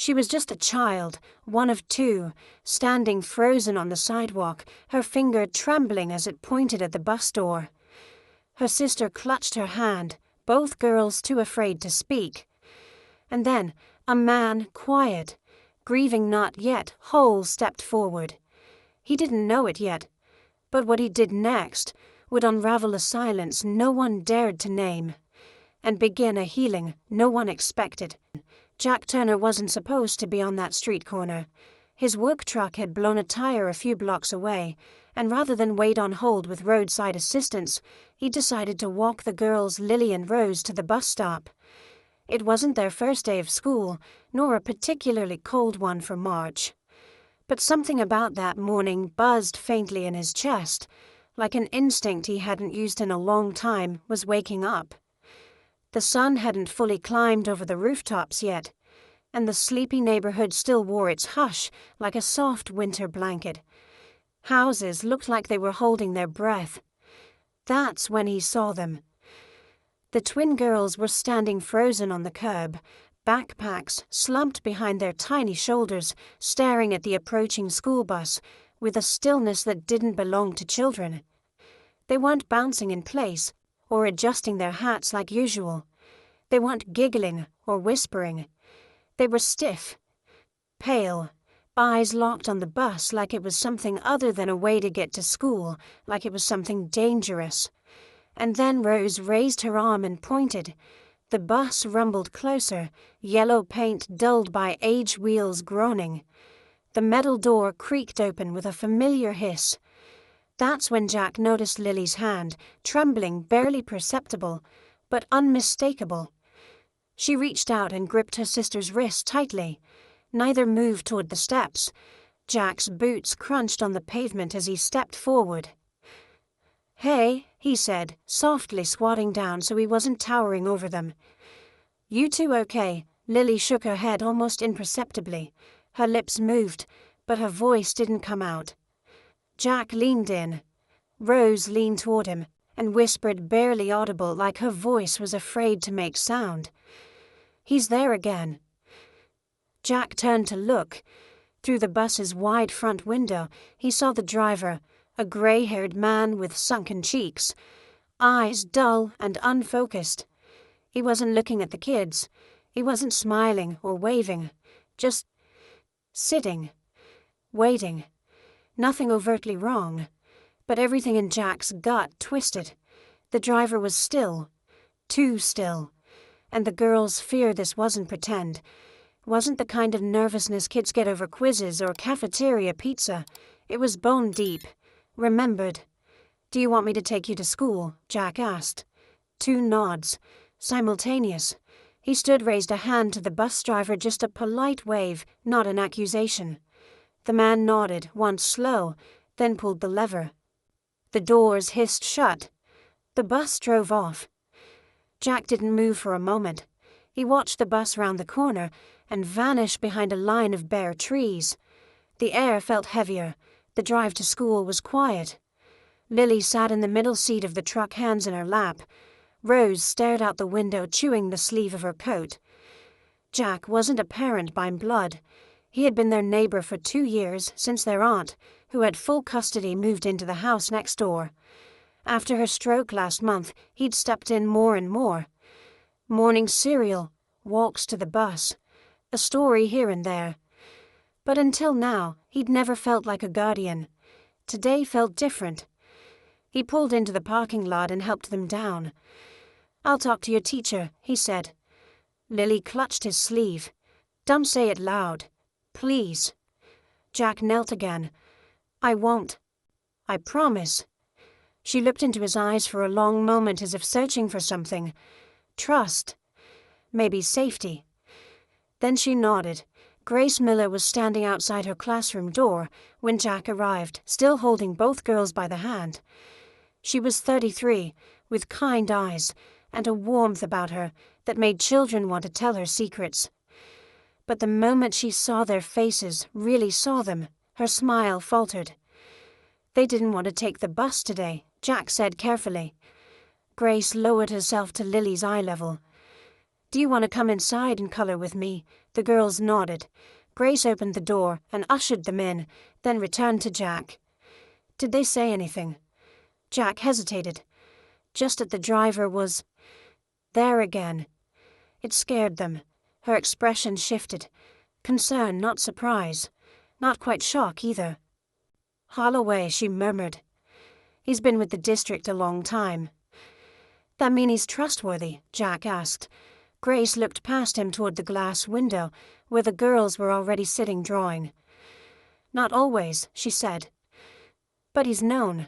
She was just a child, one of two, standing frozen on the sidewalk, her finger trembling as it pointed at the bus door. Her sister clutched her hand, both girls too afraid to speak. And then, a man, quiet, grieving not yet whole, stepped forward. He didn't know it yet, but what he did next would unravel a silence no one dared to name, and begin a healing no one expected. Jack Turner wasn't supposed to be on that street corner. His work truck had blown a tire a few blocks away, and rather than wait on hold with roadside assistance, he decided to walk the girls Lily and Rose to the bus stop. It wasn't their first day of school, nor a particularly cold one for March. But something about that morning buzzed faintly in his chest, like an instinct he hadn't used in a long time was waking up. The sun hadn't fully climbed over the rooftops yet, and the sleepy neighborhood still wore its hush like a soft winter blanket. Houses looked like they were holding their breath. That's when he saw them. The twin girls were standing frozen on the curb, backpacks slumped behind their tiny shoulders, staring at the approaching school bus with a stillness that didn't belong to children. They weren't bouncing in place or adjusting their hats like usual. They weren't giggling or whispering. They were stiff, pale, eyes locked on the bus like it was something other than a way to get to school, like it was something dangerous. And then Rose raised her arm and pointed. The bus rumbled closer, yellow paint dulled by aged wheels groaning. The metal door creaked open with a familiar hiss. That's when Jack noticed Lily's hand, trembling, barely perceptible, but unmistakable. She reached out and gripped her sister's wrist tightly. Neither moved toward the steps. Jack's boots crunched on the pavement as he stepped forward. "Hey," he said, softly squatting down so he wasn't towering over them. "You two okay?" Lily shook her head almost imperceptibly. Her lips moved, but her voice didn't come out. Jack leaned in. Rose leaned toward him and whispered, barely audible, like her voice was afraid to make sound. "He's there again." Jack turned to look. Through the bus's wide front window, he saw the driver, a gray-haired man with sunken cheeks, eyes dull and unfocused. He wasn't looking at the kids. He wasn't smiling or waving, just sitting, waiting. Nothing overtly wrong, but everything in Jack's gut twisted. The driver was still, too still, and the girls' fear this wasn't pretend. Wasn't the kind of nervousness kids get over quizzes or cafeteria pizza. It was bone deep, remembered. "Do you want me to take you to school?" Jack asked. Two nods, simultaneous. He raised a hand to the bus driver, just a polite wave, not an accusation. The man nodded, once slow, then pulled the lever. The doors hissed shut. The bus drove off. Jack didn't move for a moment. He watched the bus round the corner and vanish behind a line of bare trees. The air felt heavier. The drive to school was quiet. Lily sat in the middle seat of the truck, hands in her lap. Rose stared out the window, chewing the sleeve of her coat. Jack wasn't a parent by blood. He had been their neighbor for 2 years, since their aunt, who had full custody, moved into the house next door. After her stroke last month, he'd stepped in more and more. Morning cereal, walks to the bus, a story here and there. But until now, he'd never felt like a guardian. Today felt different. He pulled into the parking lot and helped them down. "I'll talk to your teacher," he said. Lily clutched his sleeve. "Don't say it loud. Please." Jack knelt again. "I won't. I promise." She looked into his eyes for a long moment as if searching for something. Trust. Maybe safety. Then she nodded. Grace Miller was standing outside her classroom door when Jack arrived, still holding both girls by the hand. She was 33, with kind eyes, and a warmth about her that made children want to tell her secrets. But the moment she saw their faces, really saw them, her smile faltered. "They didn't want to take the bus today," Jack said carefully. Grace lowered herself to Lily's eye level. "Do you want to come inside and color with me? The girls nodded. Grace opened the door and ushered them in, then returned to Jack. "Did they say anything?" Jack hesitated. Just as the driver was there again. It scared them. Her expression shifted. Concern, not surprise. Not quite shock either. "Holloway," she murmured. "He's been with the district a long time." "That mean he's trustworthy?" Jack asked. Grace looked past him toward the glass window, where the girls were already sitting drawing. "Not always," she said. "But he's known."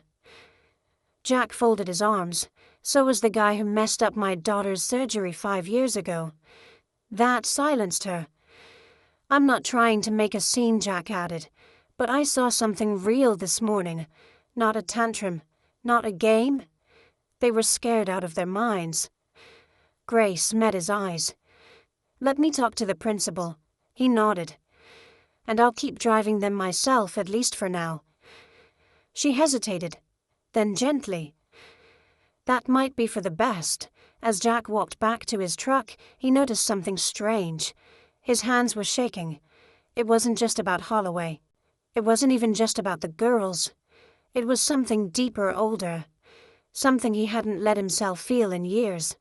Jack folded his arms. "So was the guy who messed up my daughter's surgery 5 years ago." That silenced her. "I'm not trying to make a scene," Jack added, "but I saw something real this morning. Not a tantrum, not a game. They were scared out of their minds." Grace met his eyes. "Let me talk to the principal." He nodded. "And I'll keep driving them myself, at least for now." She hesitated, then gently. That might be for the best. As Jack walked back to his truck, he noticed something strange. His hands were shaking. It wasn't just about Holloway. It wasn't even just about the girls. It was something deeper, older. Something he hadn't let himself feel in years.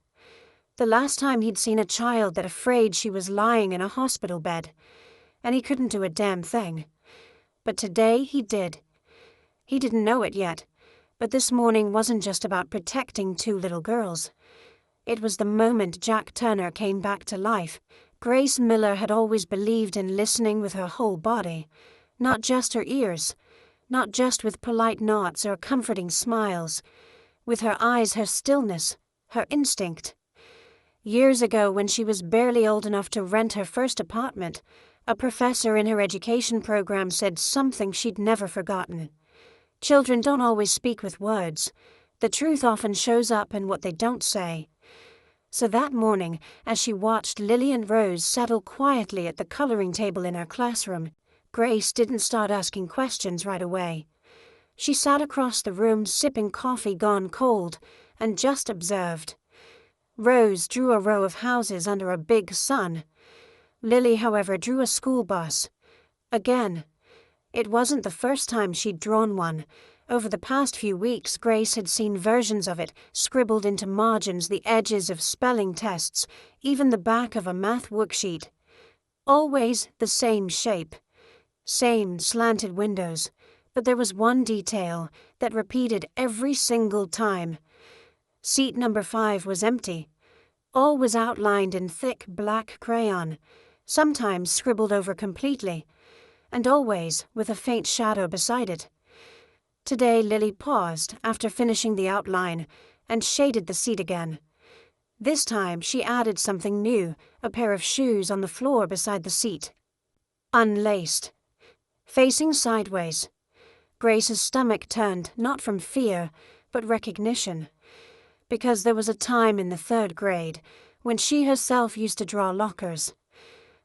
The last time he'd seen a child that afraid she was lying in a hospital bed. And he couldn't do a damn thing. But today he did. He didn't know it yet, but this morning wasn't just about protecting 2 little girls. It was the moment Jack Turner came back to life. Grace Miller had always believed in listening with her whole body, not just her ears, not just with polite nods or comforting smiles, with her eyes, her stillness, her instinct. Years ago, when she was barely old enough to rent her first apartment, a professor in her education program said something she'd never forgotten. Children don't always speak with words. The truth often shows up in what they don't say. So that morning, as she watched Lily and Rose settle quietly at the coloring table in her classroom, Grace didn't start asking questions right away. She sat across the room sipping coffee gone cold and just observed. Rose drew a row of houses under a big sun. Lily, however, drew a school bus. Again. It wasn't the first time she'd drawn one. Over the past few weeks, Grace had seen versions of it, scribbled into margins, the edges of spelling tests, even the back of a math worksheet. Always the same shape. Same slanted windows. But there was one detail that repeated every single time. Seat number 5 was empty. All was outlined in thick black crayon, sometimes scribbled over completely, and always with a faint shadow beside it. Today Lily paused after finishing the outline and shaded the seat again. This time she added something new, a pair of shoes on the floor beside the seat. Unlaced. Facing sideways. Grace's stomach turned, not from fear, but recognition. Because there was a time in the 3rd grade when she herself used to draw lockers.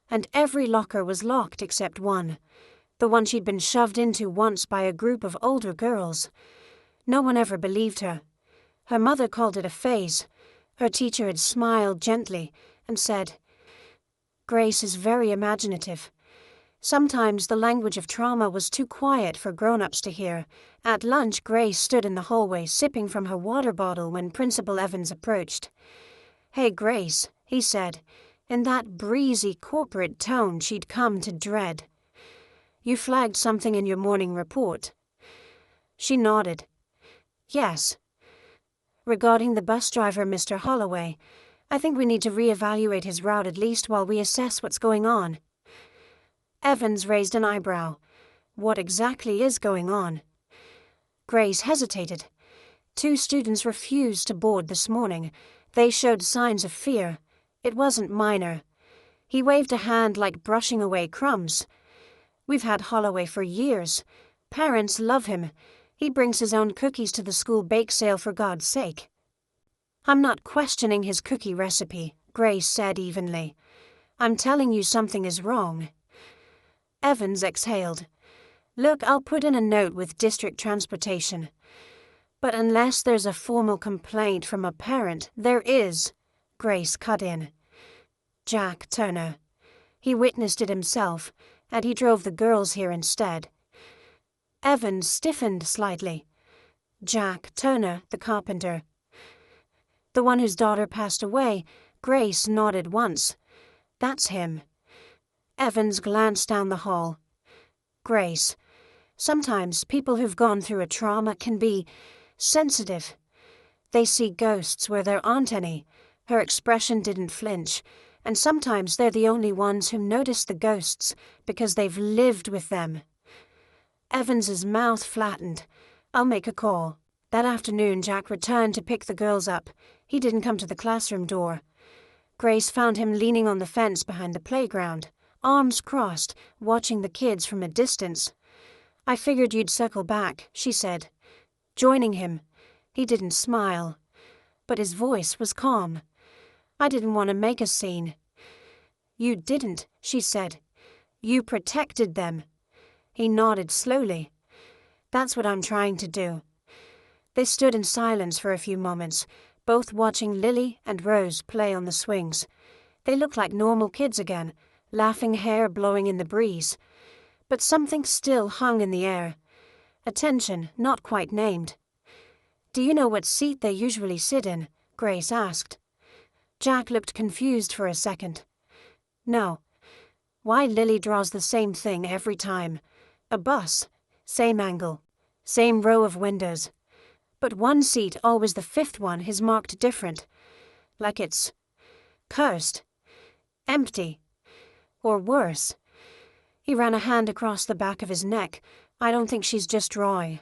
And every locker was locked except one. The one she'd been shoved into once by a group of older girls. No one ever believed her. Her mother called it a phase. Her teacher had smiled gently and said, "Grace is very imaginative." Sometimes the language of trauma was too quiet for grown-ups to hear. At lunch, Grace stood in the hallway sipping from her water bottle when Principal Evans approached. "Hey, Grace," he said, in that breezy corporate tone she'd come to dread. "You flagged something in your morning report." She nodded. "Yes. Regarding the bus driver, Mr. Holloway, I think we need to reevaluate his route at least while we assess what's going on." Evans raised an eyebrow. "What exactly is going on?" Grace hesitated. 2 students refused to board this morning. They showed signs of fear. It wasn't minor. He waved a hand like brushing away crumbs. "We've had Holloway for years. Parents love him. He brings his own cookies to the school bake sale, for God's sake." "I'm not questioning his cookie recipe," Grace said evenly. "I'm telling you something is wrong." Evans exhaled. "Look, I'll put in a note with district transportation. But unless there's a formal complaint from a parent, there is," Grace cut in. "Jack Turner." He witnessed it himself, and he drove the girls here instead. Evan stiffened slightly. Jack Turner, the carpenter. The one whose daughter passed away. Grace nodded once. That's him. Evans glanced down the hall. Grace. Sometimes people who've gone through a trauma can be sensitive. They see ghosts where there aren't any. Her expression didn't flinch, and sometimes they're the only ones who notice the ghosts because they've lived with them. Evans's mouth flattened. I'll make a call. That afternoon, Jack returned to pick the girls up. He didn't come to the classroom door. Grace found him leaning on the fence behind the playground, arms crossed, watching the kids from a distance. I figured you'd circle back, she said. Joining him. He didn't smile, but his voice was calm. I didn't want to make a scene. You didn't, she said. You protected them. He nodded slowly. That's what I'm trying to do. They stood in silence for a few moments, both watching Lily and Rose play on the swings. They looked like normal kids again, laughing hair blowing in the breeze. But something still hung in the air. A tension not quite named. Do you know what seat they usually sit in? Grace asked. Jack looked confused for a second. No. Why Lily draws the same thing every time. A bus. Same angle. Same row of windows. But one seat, always the fifth one, is marked different. Like it's cursed. Empty. Or worse. He ran a hand across the back of his neck. I don't think she's just drawing.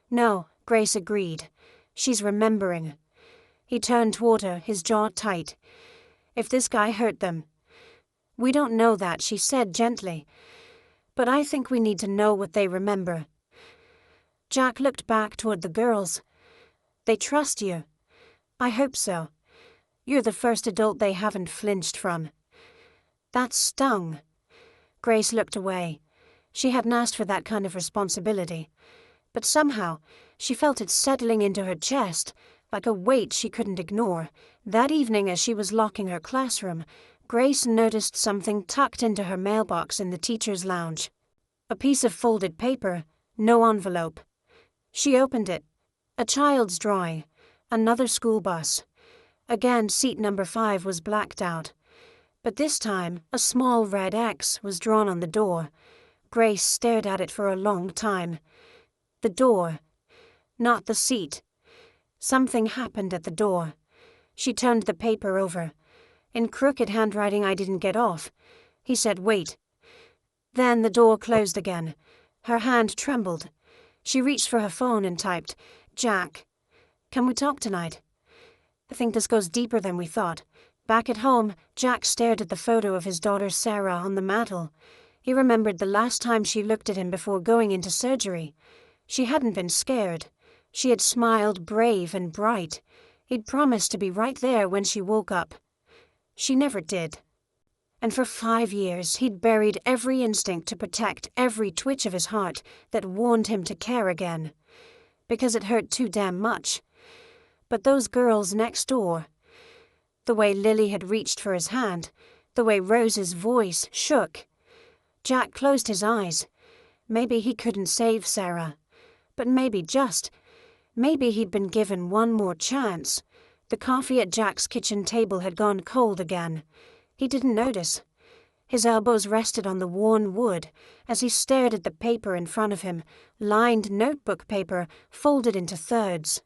No, Grace agreed. She's remembering. He turned toward her, his jaw tight. If this guy hurt them. We don't know that, she said gently. But I think we need to know what they remember. Jack looked back toward the girls. They trust you. I hope so. You're the first adult they haven't flinched from. That stung. Grace looked away. She hadn't asked for that kind of responsibility. But somehow, she felt it settling into her chest, like a weight she couldn't ignore. That evening, as she was locking her classroom, Grace noticed something tucked into her mailbox in the teacher's lounge. A piece of folded paper, no envelope. She opened it. A child's drawing. Another school bus. Again, seat number 5 was blacked out. But this time, a small red X was drawn on the door. Grace stared at it for a long time. The door. Not the seat. Something happened at the door. She turned the paper over. In crooked handwriting I didn't get off. He said, "Wait." Then the door closed again. Her hand trembled. She reached for her phone and typed, "Jack, can we talk tonight? I think this goes deeper than we thought." Back at home, Jack stared at the photo of his daughter Sarah on the mantel. He remembered the last time she looked at him before going into surgery. She hadn't been scared. She had smiled brave and bright. He'd promised to be right there when she woke up. She never did. And for 5 years, he'd buried every instinct to protect every twitch of his heart that warned him to care again. Because it hurt too damn much. But those girls next door... The way Lily had reached for his hand, the way Rose's voice shook. Jack closed his eyes. Maybe he couldn't save Sarah. But maybe he'd been given one more chance. The coffee at Jack's kitchen table had gone cold again. He didn't notice. His elbows rested on the worn wood as he stared at the paper in front of him, lined notebook paper folded into thirds.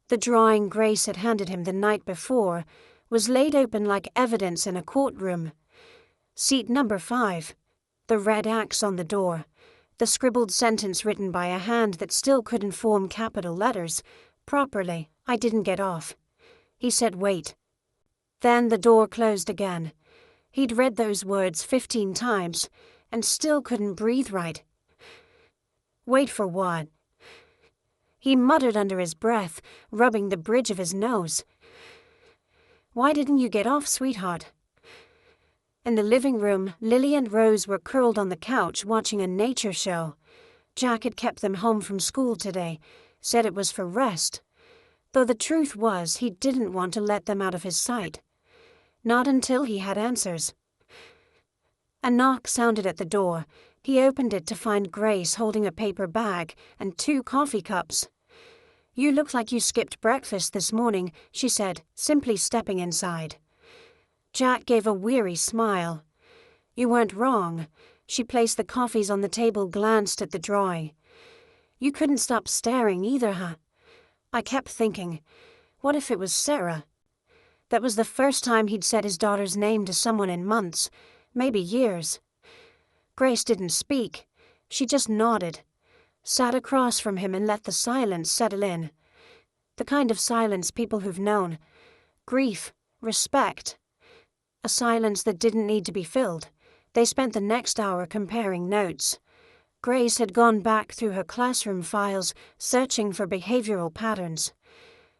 The drawing Grace had handed him the night before was laid open like evidence in a courtroom. Seat number 5. The red X on the door. The scribbled sentence written by a hand that still couldn't form capital letters properly. I didn't get off. He said, "Wait." Then the door closed again. He'd read those words 15 times and still couldn't breathe right. Wait for what? He muttered under his breath, rubbing the bridge of his nose. "Why didn't you get off, sweetheart?" In the living room, Lily and Rose were curled on the couch watching a nature show. Jack had kept them home from school today, said it was for rest. Though the truth was he didn't want to let them out of his sight. Not until he had answers. A knock sounded at the door. He opened it to find Grace holding a paper bag and 2 coffee cups. "You look like you skipped breakfast this morning," she said, simply stepping inside. Jack gave a weary smile. "You weren't wrong." She placed the coffees on the table, glanced at the drawing. "You couldn't stop staring either, huh?" I kept thinking, what if it was Sarah? That was the first time he'd said his daughter's name to someone in months, maybe years. Grace didn't speak. She just nodded, sat across from him and let the silence settle in. The kind of silence people who've known. Grief, respect. A silence that didn't need to be filled. They spent the next hour comparing notes. Grace had gone back through her classroom files, searching for behavioral patterns.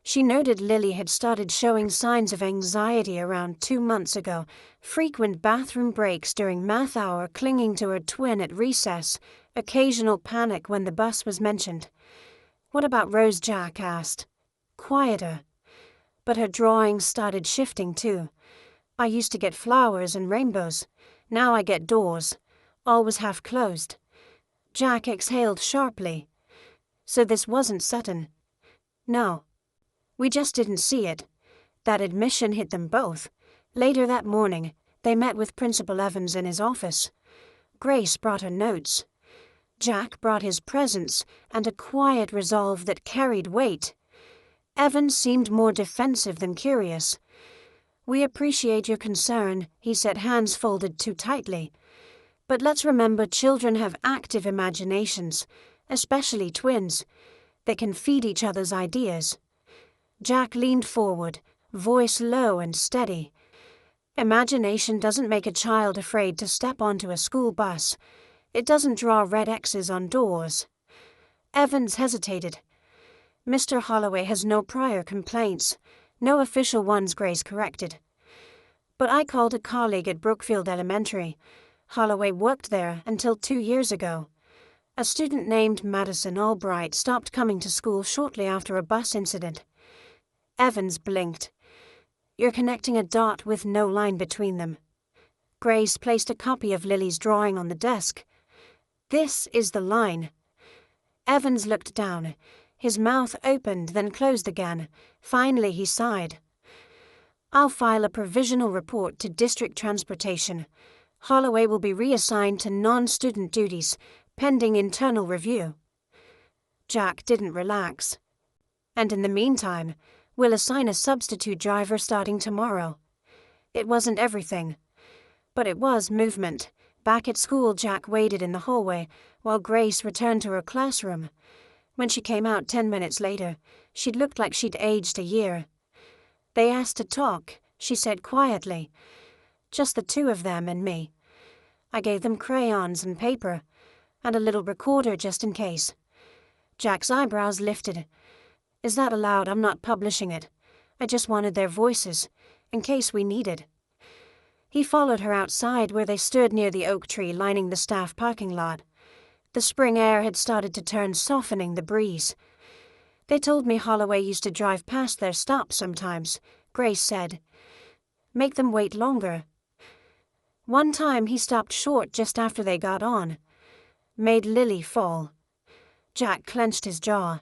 She noted Lily had started showing signs of anxiety around 2 months ago, frequent bathroom breaks during math hour, clinging to her twin at recess, occasional panic when the bus was mentioned. "What about Rose?" Jack asked. "Quieter." But her drawings started shifting too. "I used to get flowers and rainbows. Now I get doors, always half closed." Jack exhaled sharply. So this wasn't sudden. No. We just didn't see it. That admission hit them both. Later that morning, they met with Principal Evans in his office. Grace brought her notes. Jack brought his presence and a quiet resolve that carried weight. Evans seemed more defensive than curious. "We appreciate your concern," he said, hands folded too tightly. "But let's remember children have active imaginations, especially twins. They can feed each other's ideas." Jack leaned forward, voice low and steady. "Imagination doesn't make a child afraid to step onto a school bus. It doesn't draw red X's on doors." Evans hesitated. "Mr. Holloway has no prior complaints. No official ones," Grace corrected. "But I called a colleague at Brookfield Elementary. Holloway worked there until 2 years ago. A student named Madison Albright stopped coming to school shortly after a bus incident." Evans blinked. "You're connecting a dot with no line between them." Grace placed a copy of Lily's drawing on the desk. "This is the line." Evans looked down. His mouth opened, then closed again. Finally he sighed. "I'll file a provisional report to District Transportation. Holloway will be reassigned to non-student duties, pending internal review." Jack didn't relax. "And in the meantime, we'll assign a substitute driver starting tomorrow." It wasn't everything, but it was movement. Back at school, Jack waited in the hallway while Grace returned to her classroom. When she came out 10 minutes later, she'd looked like she'd aged a year. "They asked to talk," she said quietly. "Just the 2 of them and me. I gave them crayons and paper, and a little recorder just in case." Jack's eyebrows lifted. "Is that allowed? I'm not publishing it. I just wanted their voices, in case we needed." He followed her outside where they stood near the oak tree lining the staff parking lot. The spring air had started to turn, softening the breeze. "They told me Holloway used to drive past their stop sometimes," Grace said. "Make them wait longer. One time he stopped short just after they got on. Made Lily fall." Jack clenched his jaw.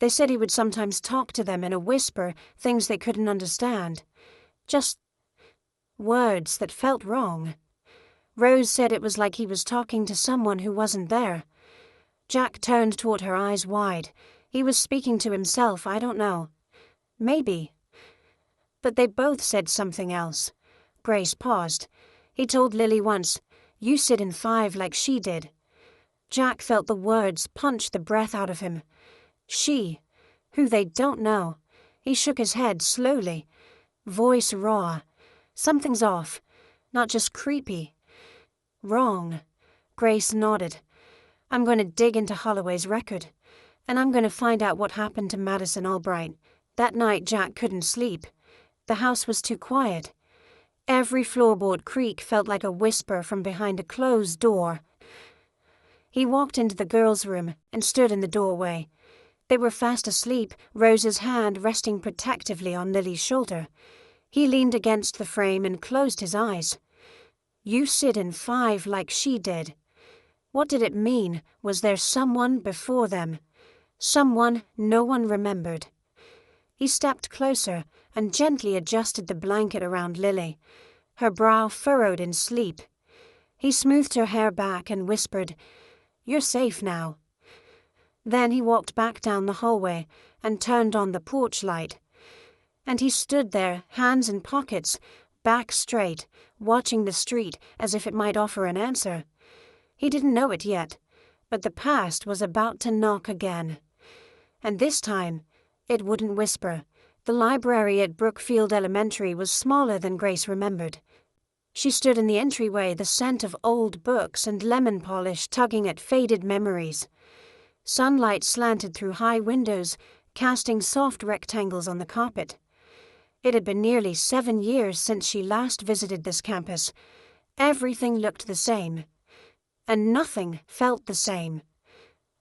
"They said he would sometimes talk to them in a whisper, things they couldn't understand. Just words that felt wrong. Rose said it was like he was talking to someone who wasn't there." Jack turned toward her, eyes wide. He was speaking to himself, I don't know. Maybe. But they both said something else. Grace paused. "He told Lily once, 'You sit in 5 like she did.'" Jack felt the words punch the breath out of him. She, who they don't know. He shook his head slowly, voice raw. "Something's off. Not just creepy. Wrong." Grace nodded. "I'm going to dig into Holloway's record, and I'm going to find out what happened to Madison Albright." That night Jack couldn't sleep. The house was too quiet. Every floorboard creak felt like a whisper from behind a closed door. He walked into the girls' room and stood in the doorway. They were fast asleep, Rose's hand resting protectively on Lily's shoulder. He leaned against the frame and closed his eyes. You sit in 5 like she did. What did it mean? Was there someone before them? Someone no one remembered. He stepped closer and gently adjusted the blanket around Lily, her brow furrowed in sleep. He smoothed her hair back and whispered, "You're safe now." Then he walked back down the hallway and turned on the porch light. And he stood there, hands in pockets, back straight, watching the street as if it might offer an answer. He didn't know it yet, but the past was about to knock again. And this time, it wouldn't whisper. The library at Brookfield Elementary was smaller than Grace remembered. She stood in the entryway, the scent of old books and lemon polish tugging at faded memories. Sunlight slanted through high windows, casting soft rectangles on the carpet. It had been nearly 7 years since she last visited this campus. Everything looked the same. And nothing felt the same.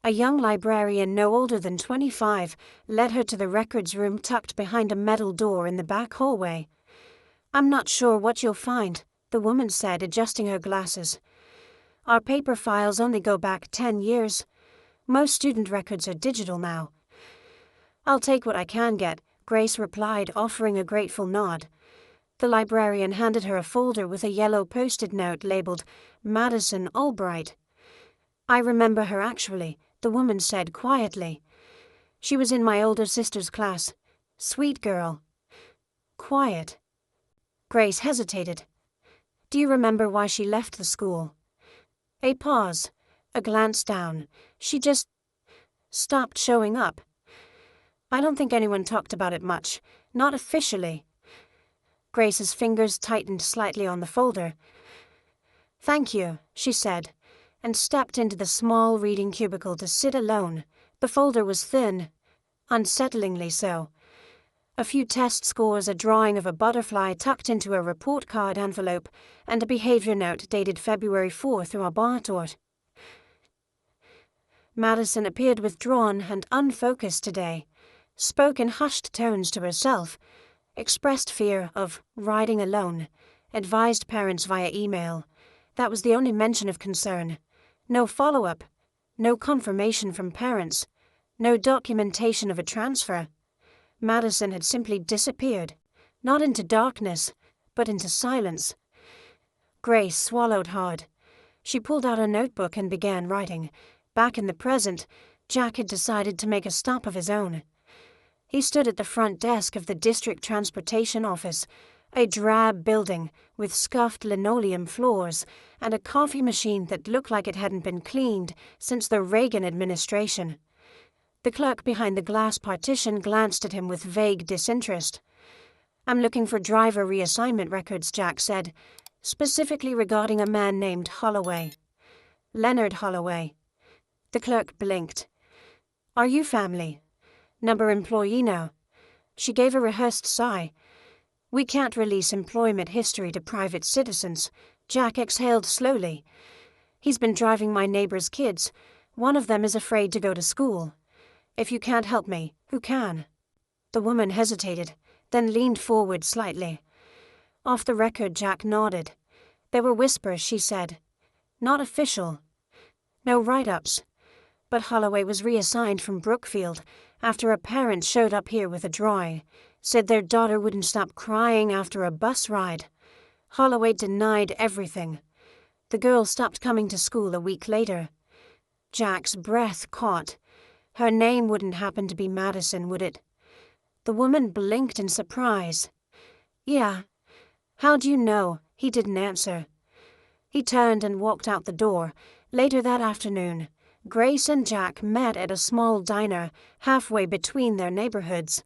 A young librarian no older than 25 led her to the records room tucked behind a metal door in the back hallway. "I'm not sure what you'll find," the woman said, adjusting her glasses. "Our paper files only go back 10 years. Most student records are digital now." "I'll take what I can get," Grace replied, offering a grateful nod. The librarian handed her a folder with a yellow post-it note labeled Madison Albright. "I remember her actually," the woman said quietly. "She was in my older sister's class. Sweet girl. Quiet." Grace hesitated. "Do you remember why she left the school?" A pause, a glance down. "She just stopped showing up. I don't think anyone talked about it much, not officially." Grace's fingers tightened slightly on the folder. "Thank you," she said, and stepped into the small reading cubicle to sit alone. The folder was thin, unsettlingly so. A few test scores, a drawing of a butterfly tucked into a report card envelope, and a behavior note dated February 4th through a bartort. Madison appeared withdrawn and unfocused today, spoke in hushed tones to herself, expressed fear of riding alone, advised parents via email. That was the only mention of concern. No follow-up, no confirmation from parents, no documentation of a transfer. Madison had simply disappeared, not into darkness, but into silence. Grace swallowed hard. She pulled out a notebook and began writing. Back in the present, Jack had decided to make a stop of his own. He stood at the front desk of the district transportation office, a drab building with scuffed linoleum floors and a coffee machine that looked like it hadn't been cleaned since the Reagan administration. The clerk behind the glass partition glanced at him with vague disinterest. "I'm looking for driver reassignment records," Jack said, "specifically regarding a man named Holloway. Leonard Holloway." The clerk blinked. "Are you family? Number employee now." She gave a rehearsed sigh. "We can't release employment history to private citizens." Jack exhaled slowly. "He's been driving my neighbor's kids. One of them is afraid to go to school. If you can't help me, who can?" The woman hesitated, then leaned forward slightly. Off the record, Jack nodded. There were whispers, she said. Not official. No write-ups. But Holloway was reassigned from Brookfield after a parent showed up here with a drawing, said their daughter wouldn't stop crying after a bus ride. Holloway denied everything. The girl stopped coming to school a week later. Jack's breath caught. Her name wouldn't happen to be Madison, would it? The woman blinked in surprise. "Yeah. How do you know?" He didn't answer. He turned and walked out the door. Later that afternoon, Grace and Jack met at a small diner halfway between their neighborhoods.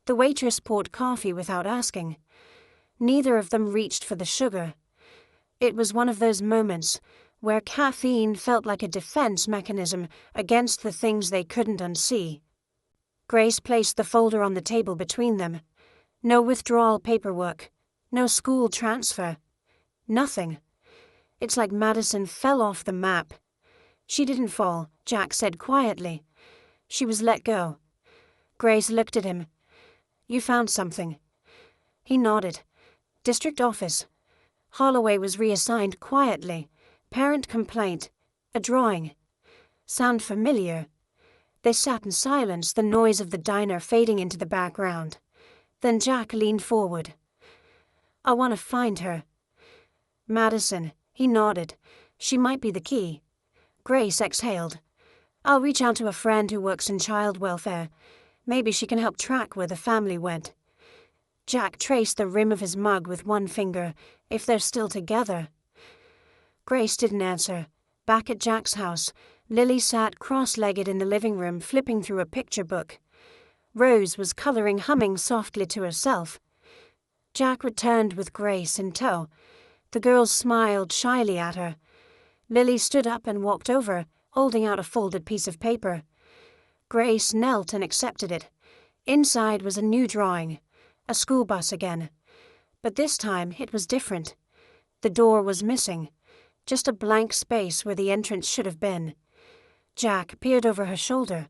The waitress poured coffee without asking. Neither of them reached for the sugar. It was one of those moments where caffeine felt like a defense mechanism against the things they couldn't unsee. Grace placed the folder on the table between them. No withdrawal paperwork. No school transfer. Nothing. It's like Madison fell off the map. She didn't fall, Jack said quietly. She was let go. Grace looked at him. "You found something." He nodded. "District office. Holloway was reassigned quietly. Parent complaint. A drawing. Sound familiar? They sat in silence, the noise of the diner fading into the background. Then Jack leaned forward. I want to find her. Madison. He nodded. She might be the key. Grace exhaled. I'll reach out to a friend who works in child welfare. Maybe she can help track where the family went. Jack traced the rim of his mug with one finger. If they're still together. Grace didn't answer. Back at Jack's house, Lily sat cross-legged in the living room flipping through a picture book. Rose was coloring, humming softly to herself. Jack returned with Grace in tow. The girls smiled shyly at her. Lily stood up and walked over, holding out a folded piece of paper. Grace knelt and accepted it. Inside was a new drawing. A school bus again. But this time it was different. The door was missing. Just a blank space where the entrance should have been. Jack peered over her shoulder.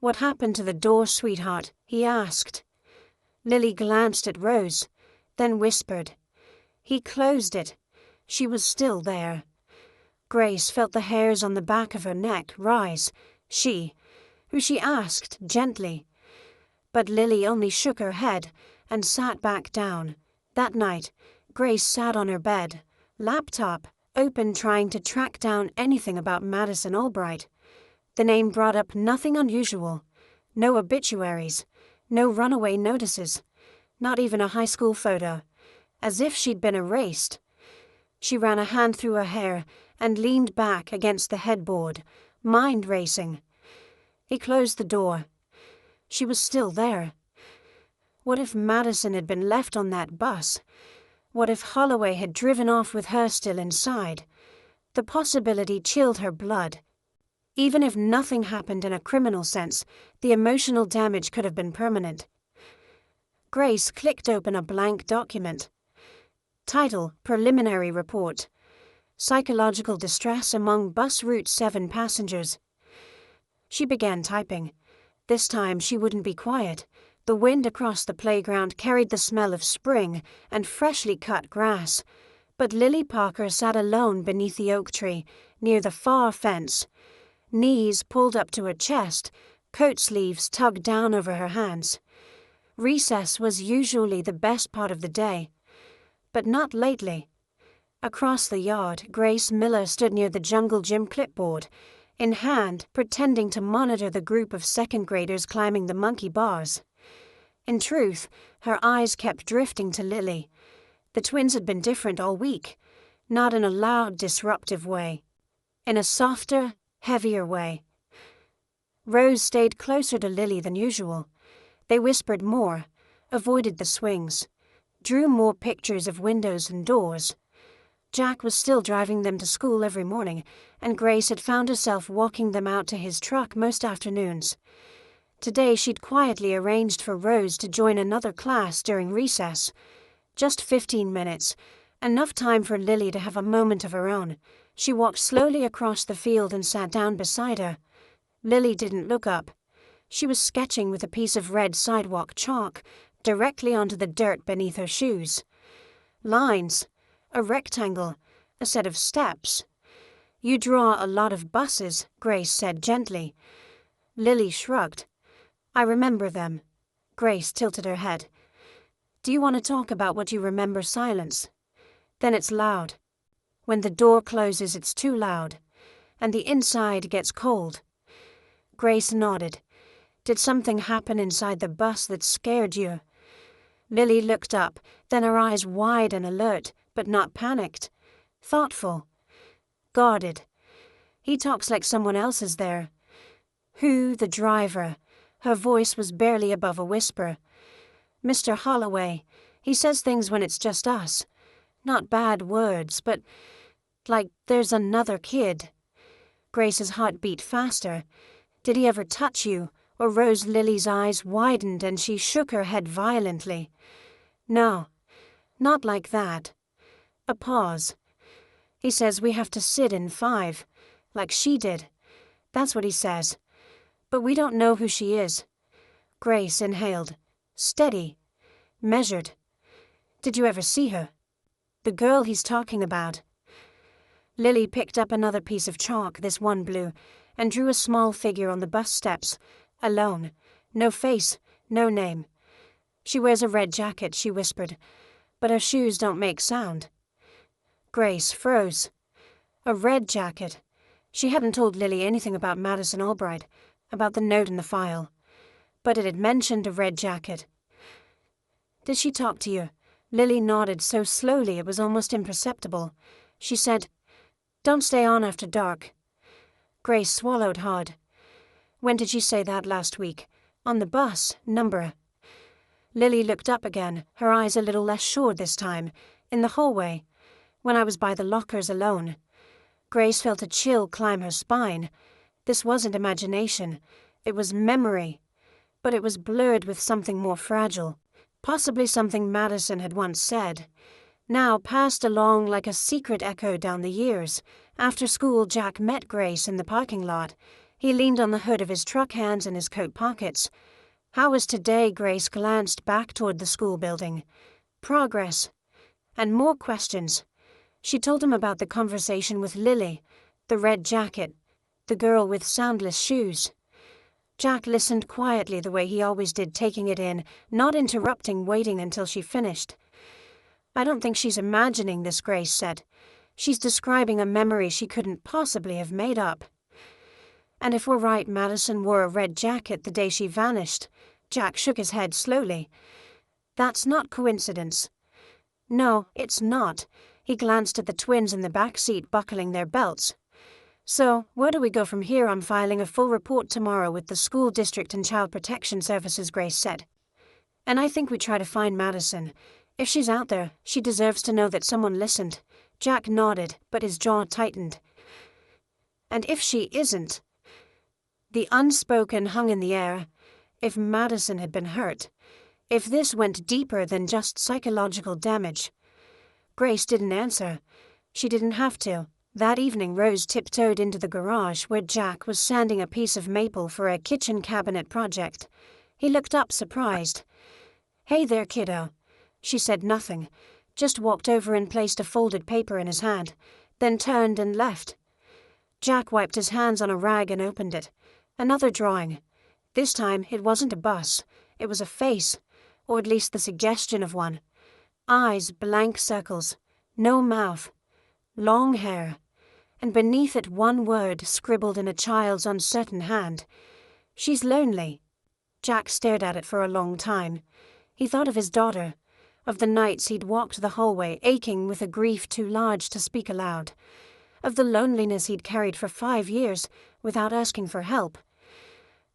What happened to the door, sweetheart? He asked. Lily glanced at Rose, then whispered. He closed it. She was still there. Grace felt the hairs on the back of her neck rise. Who she asked gently. But Lily only shook her head and sat back down. That night, Grace sat on her bed, laptop open, trying to track down anything about Madison Albright. The name brought up nothing unusual. No obituaries, no runaway notices, not even a high school photo, as if she'd been erased. She ran a hand through her hair and leaned back against the headboard, mind racing. He closed the door. She was still there. What if Madison had been left on that bus? What if Holloway had driven off with her still inside? The possibility chilled her blood. Even if nothing happened in a criminal sense, the emotional damage could have been permanent. Grace clicked open a blank document. Title: Preliminary Report. Psychological distress among bus route 7 passengers. She began typing. This time she wouldn't be quiet. The wind across the playground carried the smell of spring and freshly cut grass. But Lily Parker sat alone beneath the oak tree, near the far fence. Knees pulled up to her chest, coat sleeves tugged down over her hands. Recess was usually the best part of the day. But not lately. Across the yard, Grace Miller stood near the jungle gym clipboard, in hand, pretending to monitor the group of second graders climbing the monkey bars. In truth, her eyes kept drifting to Lily. The twins had been different all week, not in a loud, disruptive way, in a softer, heavier way. Rose stayed closer to Lily than usual. They whispered more, avoided the swings, drew more pictures of windows and doors. Jack was still driving them to school every morning, and Grace had found herself walking them out to his truck most afternoons. Today she'd quietly arranged for Rose to join another class during recess. Just 15 minutes, enough time for Lily to have a moment of her own. She walked slowly across the field and sat down beside her. Lily didn't look up. She was sketching with a piece of red sidewalk chalk directly onto the dirt beneath her shoes. Lines, a rectangle, a set of steps. You draw a lot of buses, Grace said gently. Lily shrugged. I remember them. Grace tilted her head. Do you want to talk about what you remember? Silence. Then it's loud. When the door closes, it's too loud, and the inside gets cold. Grace nodded. Did something happen inside the bus that scared you? Lily looked up, then her eyes wide and alert, but not panicked. Thoughtful. Guarded. He talks like someone else is there. Who? The driver. Her voice was barely above a whisper. Mr. Holloway. He says things when it's just us. Not bad words, but like there's another kid. Grace's heart beat faster. Did he ever touch you? Or Rose Lily's eyes widened and she shook her head violently. No, not like that. A pause. He says we have to sit in 5, like she did. That's what he says. But we don't know who she is. Grace inhaled. Steady. Measured. Did you ever see her? The girl he's talking about. Lily picked up another piece of chalk, this one blue, and drew a small figure on the bus steps, alone. No face, no name. She wears a red jacket, she whispered, but her shoes don't make sound. Grace froze. A red jacket. She hadn't told Lily anything about Madison Albright, about the note in the file, but it had mentioned a red jacket. Did she talk to you? Lily nodded so slowly it was almost imperceptible. She said, "Don't stay on after dark." Grace swallowed hard. "When did she say that last week? On the bus, number?" Lily looked up again, her eyes a little less sure this time. "In the hallway, when I was by the lockers alone." Grace felt a chill climb her spine. This wasn't imagination. It was memory. But it was blurred with something more fragile. Possibly something Madison had once said. Now passed along like a secret echo down the years. After school, Jack met Grace in the parking lot. He leaned on the hood of his truck, hands in his coat pockets. How was today? Grace glanced back toward the school building. Progress. And more questions. She told him about the conversation with Lily, the red jacket, the girl with soundless shoes. Jack listened quietly the way he always did, taking it in, not interrupting, waiting until she finished. "I don't think she's imagining this," Grace said. "She's describing a memory she couldn't possibly have made up." "And if we're right, Madison wore a red jacket the day she vanished." Jack shook his head slowly. "That's not coincidence." "No, it's not." He glanced at the twins in the back seat, buckling their belts. "So, where do we go from here? I'm filing a full report tomorrow with the school district and child protection services," Grace said. "And I think we try to find Madison. If she's out there, she deserves to know that someone listened." Jack nodded, but his jaw tightened. "And if she isn't?" The unspoken hung in the air. If Madison had been hurt, if this went deeper than just psychological damage. Grace didn't answer. She didn't have to. That evening, Rose tiptoed into the garage where Jack was sanding a piece of maple for a kitchen cabinet project. He looked up, surprised. "Hey there, kiddo." She said nothing, just walked over and placed a folded paper in his hand, then turned and left. Jack wiped his hands on a rag and opened it. Another drawing. This time, it wasn't a bus. It was a face, or at least the suggestion of one. Eyes, blank circles. No mouth. Long hair. And beneath it one word scribbled in a child's uncertain hand. "She's lonely." Jack stared at it for a long time. He thought of his daughter, of the nights he'd walked the hallway, aching with a grief too large to speak aloud, of the loneliness he'd carried for 5 years without asking for help.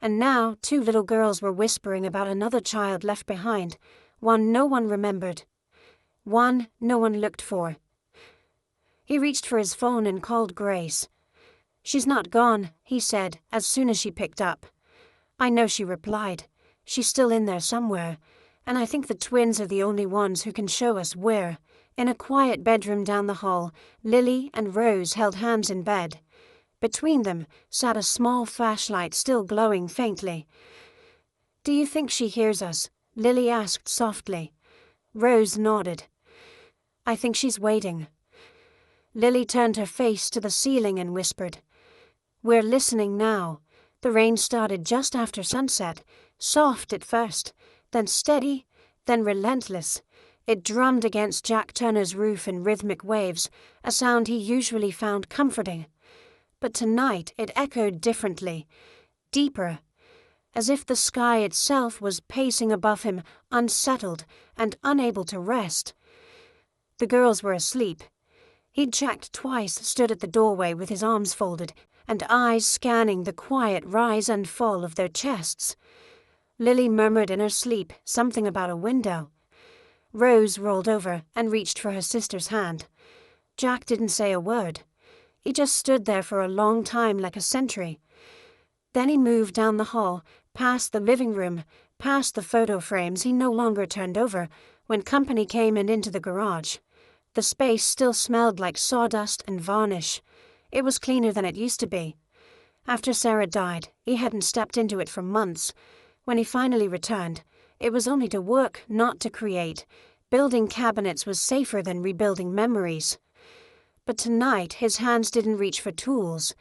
And now 2 little girls were whispering about another child left behind, one no one remembered, one no one looked for. He reached for his phone and called Grace. "She's not gone," he said as soon as she picked up. "I know," she replied. "She's still in there somewhere, and I think the twins are the only ones who can show us where." In a quiet bedroom down the hall, Lily and Rose held hands in bed. Between them sat a small flashlight still glowing faintly. "Do you think she hears us?" Lily asked softly. Rose nodded. "I think she's waiting." Lily turned her face to the ceiling and whispered, "We're listening now." The rain started just after sunset, soft at first, then steady, then relentless. It drummed against Jack Turner's roof in rhythmic waves, a sound he usually found comforting. But tonight it echoed differently, deeper, as if the sky itself was pacing above him, unsettled and unable to rest. The girls were asleep. He'd checked twice, stood at the doorway with his arms folded, and eyes scanning the quiet rise and fall of their chests. Lily murmured in her sleep something about a window. Rose rolled over and reached for her sister's hand. Jack didn't say a word. He just stood there for a long time, like a sentry. Then he moved down the hall, past the living room, past the photo frames he no longer turned over, when company came and into the garage. The space still smelled like sawdust and varnish. It was cleaner than it used to be. After Sarah died, he hadn't stepped into it for months. When he finally returned, it was only to work, not to create. Building cabinets was safer than rebuilding memories. But tonight his hands didn't reach for tools.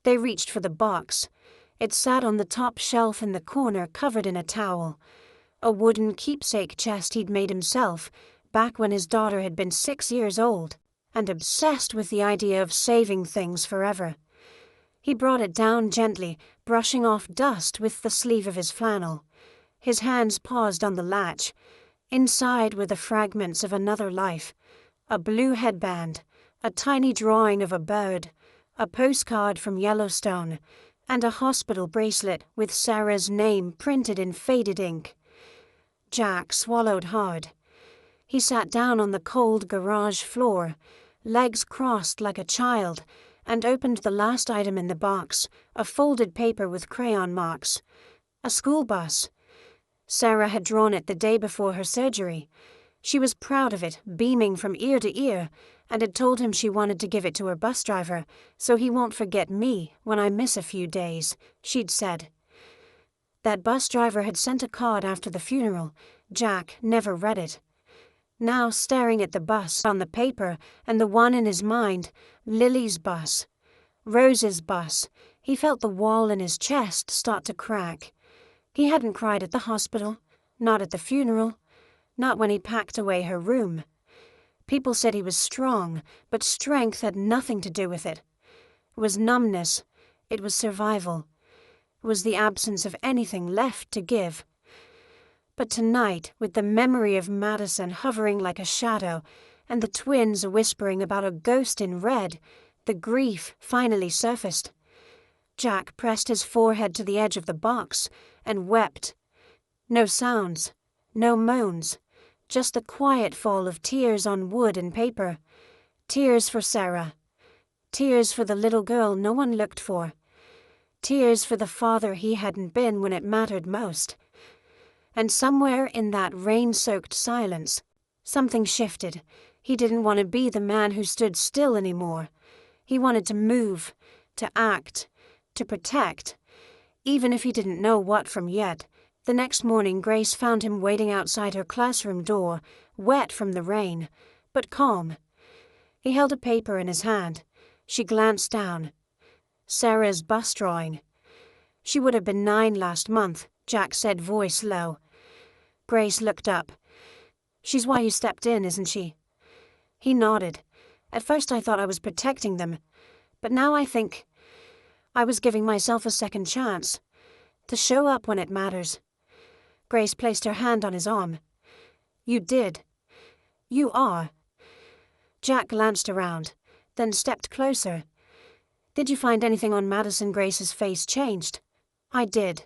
They reached for the box. It sat on the top shelf in the corner, covered in a towel. A wooden keepsake chest he'd made himself, back when his daughter had been 6 years old, and obsessed with the idea of saving things forever. He brought it down gently, brushing off dust with the sleeve of his flannel. His hands paused on the latch. Inside were the fragments of another life. A blue headband, a tiny drawing of a bird, a postcard from Yellowstone, and a hospital bracelet with Sarah's name printed in faded ink. Jack swallowed hard. He sat down on the cold garage floor, legs crossed like a child, and opened the last item in the box, a folded paper with crayon marks. A school bus. Sarah had drawn it the day before her surgery. She was proud of it, beaming from ear to ear, and had told him she wanted to give it to her bus driver, so he won't forget me when I miss a few days, she'd said. That bus driver had sent a card after the funeral. Jack never read it. Now, staring at the bus on the paper and the one in his mind, Lily's bus, Rose's bus, he felt the wall in his chest start to crack. He hadn't cried at the hospital, not at the funeral, not when he packed away her room. People said he was strong, but strength had nothing to do with it. It was numbness. It was survival. It was the absence of anything left to give. But tonight, with the memory of Madison hovering like a shadow, and the twins whispering about a ghost in red, the grief finally surfaced. Jack pressed his forehead to the edge of the box and wept. No sounds, no moans. Just the quiet fall of tears on wood and paper. Tears for Sarah. Tears for the little girl no one looked for. Tears for the father he hadn't been when it mattered most. And somewhere in that rain-soaked silence, something shifted. He didn't want to be the man who stood still anymore. He wanted to move, to act, to protect, even if he didn't know what from yet. The next morning, Grace found him waiting outside her classroom door, wet from the rain, but calm. He held a paper in his hand. She glanced down. Sarah's bus drawing. She would have been 9 last month, Jack said, voice low. Grace looked up. She's why you stepped in, isn't she? He nodded. At first I thought I was protecting them, but now I think I was giving myself a second chance to show up when it matters. Grace placed her hand on his arm. You did. You are. Jack glanced around, then stepped closer. Did you find anything on Madison? Grace's face changed. I did.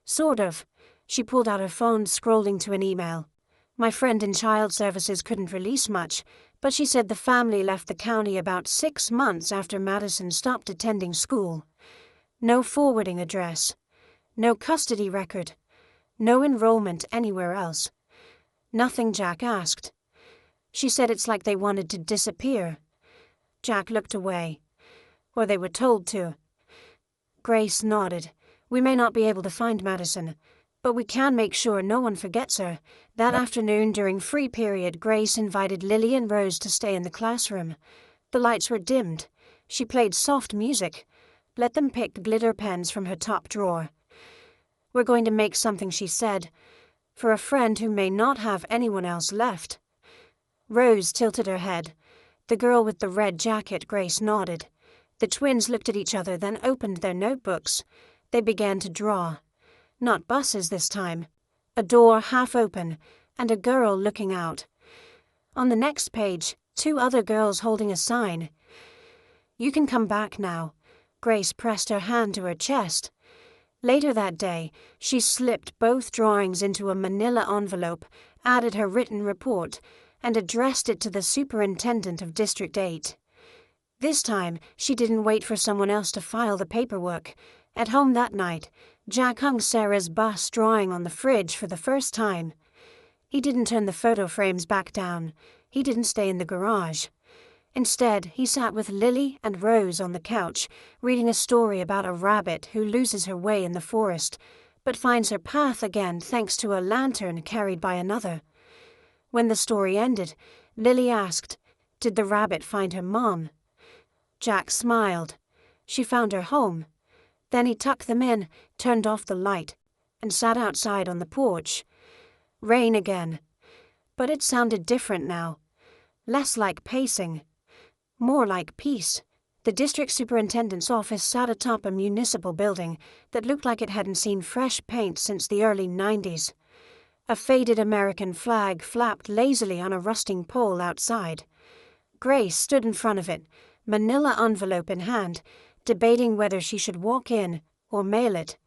Sort of. She pulled out her phone, scrolling to an email. My friend in child services couldn't release much, but she said the family left the county about 6 months after Madison stopped attending school. No forwarding address. No custody record. No enrollment anywhere else. Nothing Jack asked. She said it's like they wanted to disappear. Jack looked away. Or they were told to. Grace nodded. We may not be able to find Madison, but we can make sure no one forgets her. That afternoon during free period, Grace invited Lily and Rose to stay in the classroom. The lights were dimmed. She played soft music. Let them pick glitter pens from her top drawer. We're going to make something, she said, for a friend who may not have anyone else left. Rose tilted her head. The girl with the red jacket, Grace nodded. The twins looked at each other, then opened their notebooks. They began to draw. Not buses this time. A door half open, and a girl looking out. On the next page, 2 other girls holding a sign. You can come back now. Grace pressed her hand to her chest. Later that day, she slipped both drawings into a manila envelope, added her written report, and addressed it to the superintendent of District 8. This time, she didn't wait for someone else to file the paperwork. At home that night, Jack hung Sarah's bus drawing on the fridge for the first time. He didn't turn the photo frames back down. He didn't stay in the garage. Instead, he sat with Lily and Rose on the couch, reading a story about a rabbit who loses her way in the forest, but finds her path again thanks to a lantern carried by another. When the story ended, Lily asked, "Did the rabbit find her mom?" Jack smiled. "She found her home." Then he tucked them in, turned off the light, and sat outside on the porch. Rain again. But it sounded different now. Less like pacing. More like peace. The district superintendent's office sat atop a municipal building that looked like it hadn't seen fresh paint since the early 90s. A faded American flag flapped lazily on a rusting pole outside. Grace stood in front of it, manila envelope in hand, debating whether she should walk in or mail it.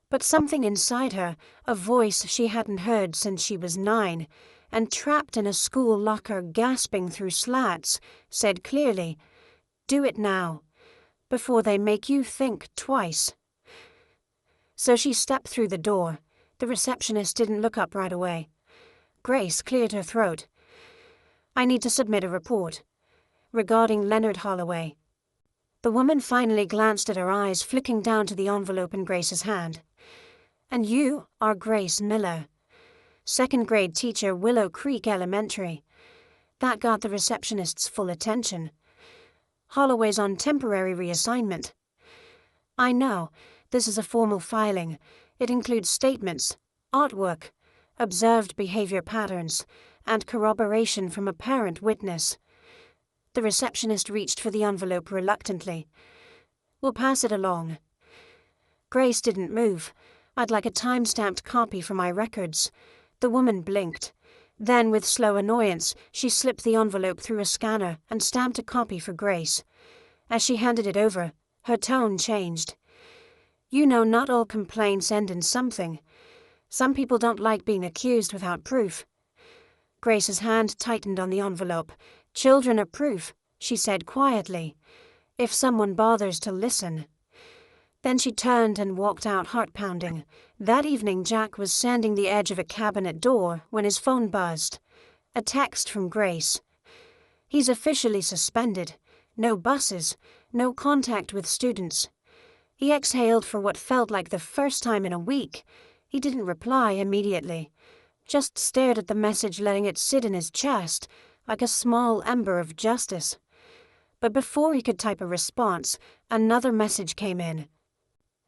But something inside her, a voice she hadn't heard since she was 9, and trapped in a school locker gasping through slats, said clearly, "Do it now, before they make you think twice." So she stepped through the door. The receptionist didn't look up right away. Grace cleared her throat. "I need to submit a report. Regarding Leonard Holloway." The woman finally glanced at her eyes, flicking down to the envelope in Grace's hand. "And you are Grace Miller, second-grade teacher, Willow Creek Elementary." That got the receptionist's full attention. "Holloway's on temporary reassignment." "I know. This is a formal filing. It includes statements, artwork, observed behavior patterns, and corroboration from a parent witness." The receptionist reached for the envelope reluctantly. "We'll pass it along." Grace didn't move. "I'd like a time-stamped copy for my records." The woman blinked. Then, with slow annoyance, she slipped the envelope through a scanner and stamped a copy for Grace. As she handed it over, her tone changed. "You know, not all complaints end in something. Some people don't like being accused without proof." Grace's hand tightened on the envelope. "Children are proof," she said quietly, "if someone bothers to listen." Then she turned and walked out, heart-pounding. That evening, Jack was sanding the edge of a cabinet door when his phone buzzed. A text from Grace. "He's officially suspended. No buses, no contact with students." He exhaled for what felt like the first time in a week. He didn't reply immediately, just stared at the message, letting it sit in his chest like a small ember of justice. But before he could type a response, another message came in.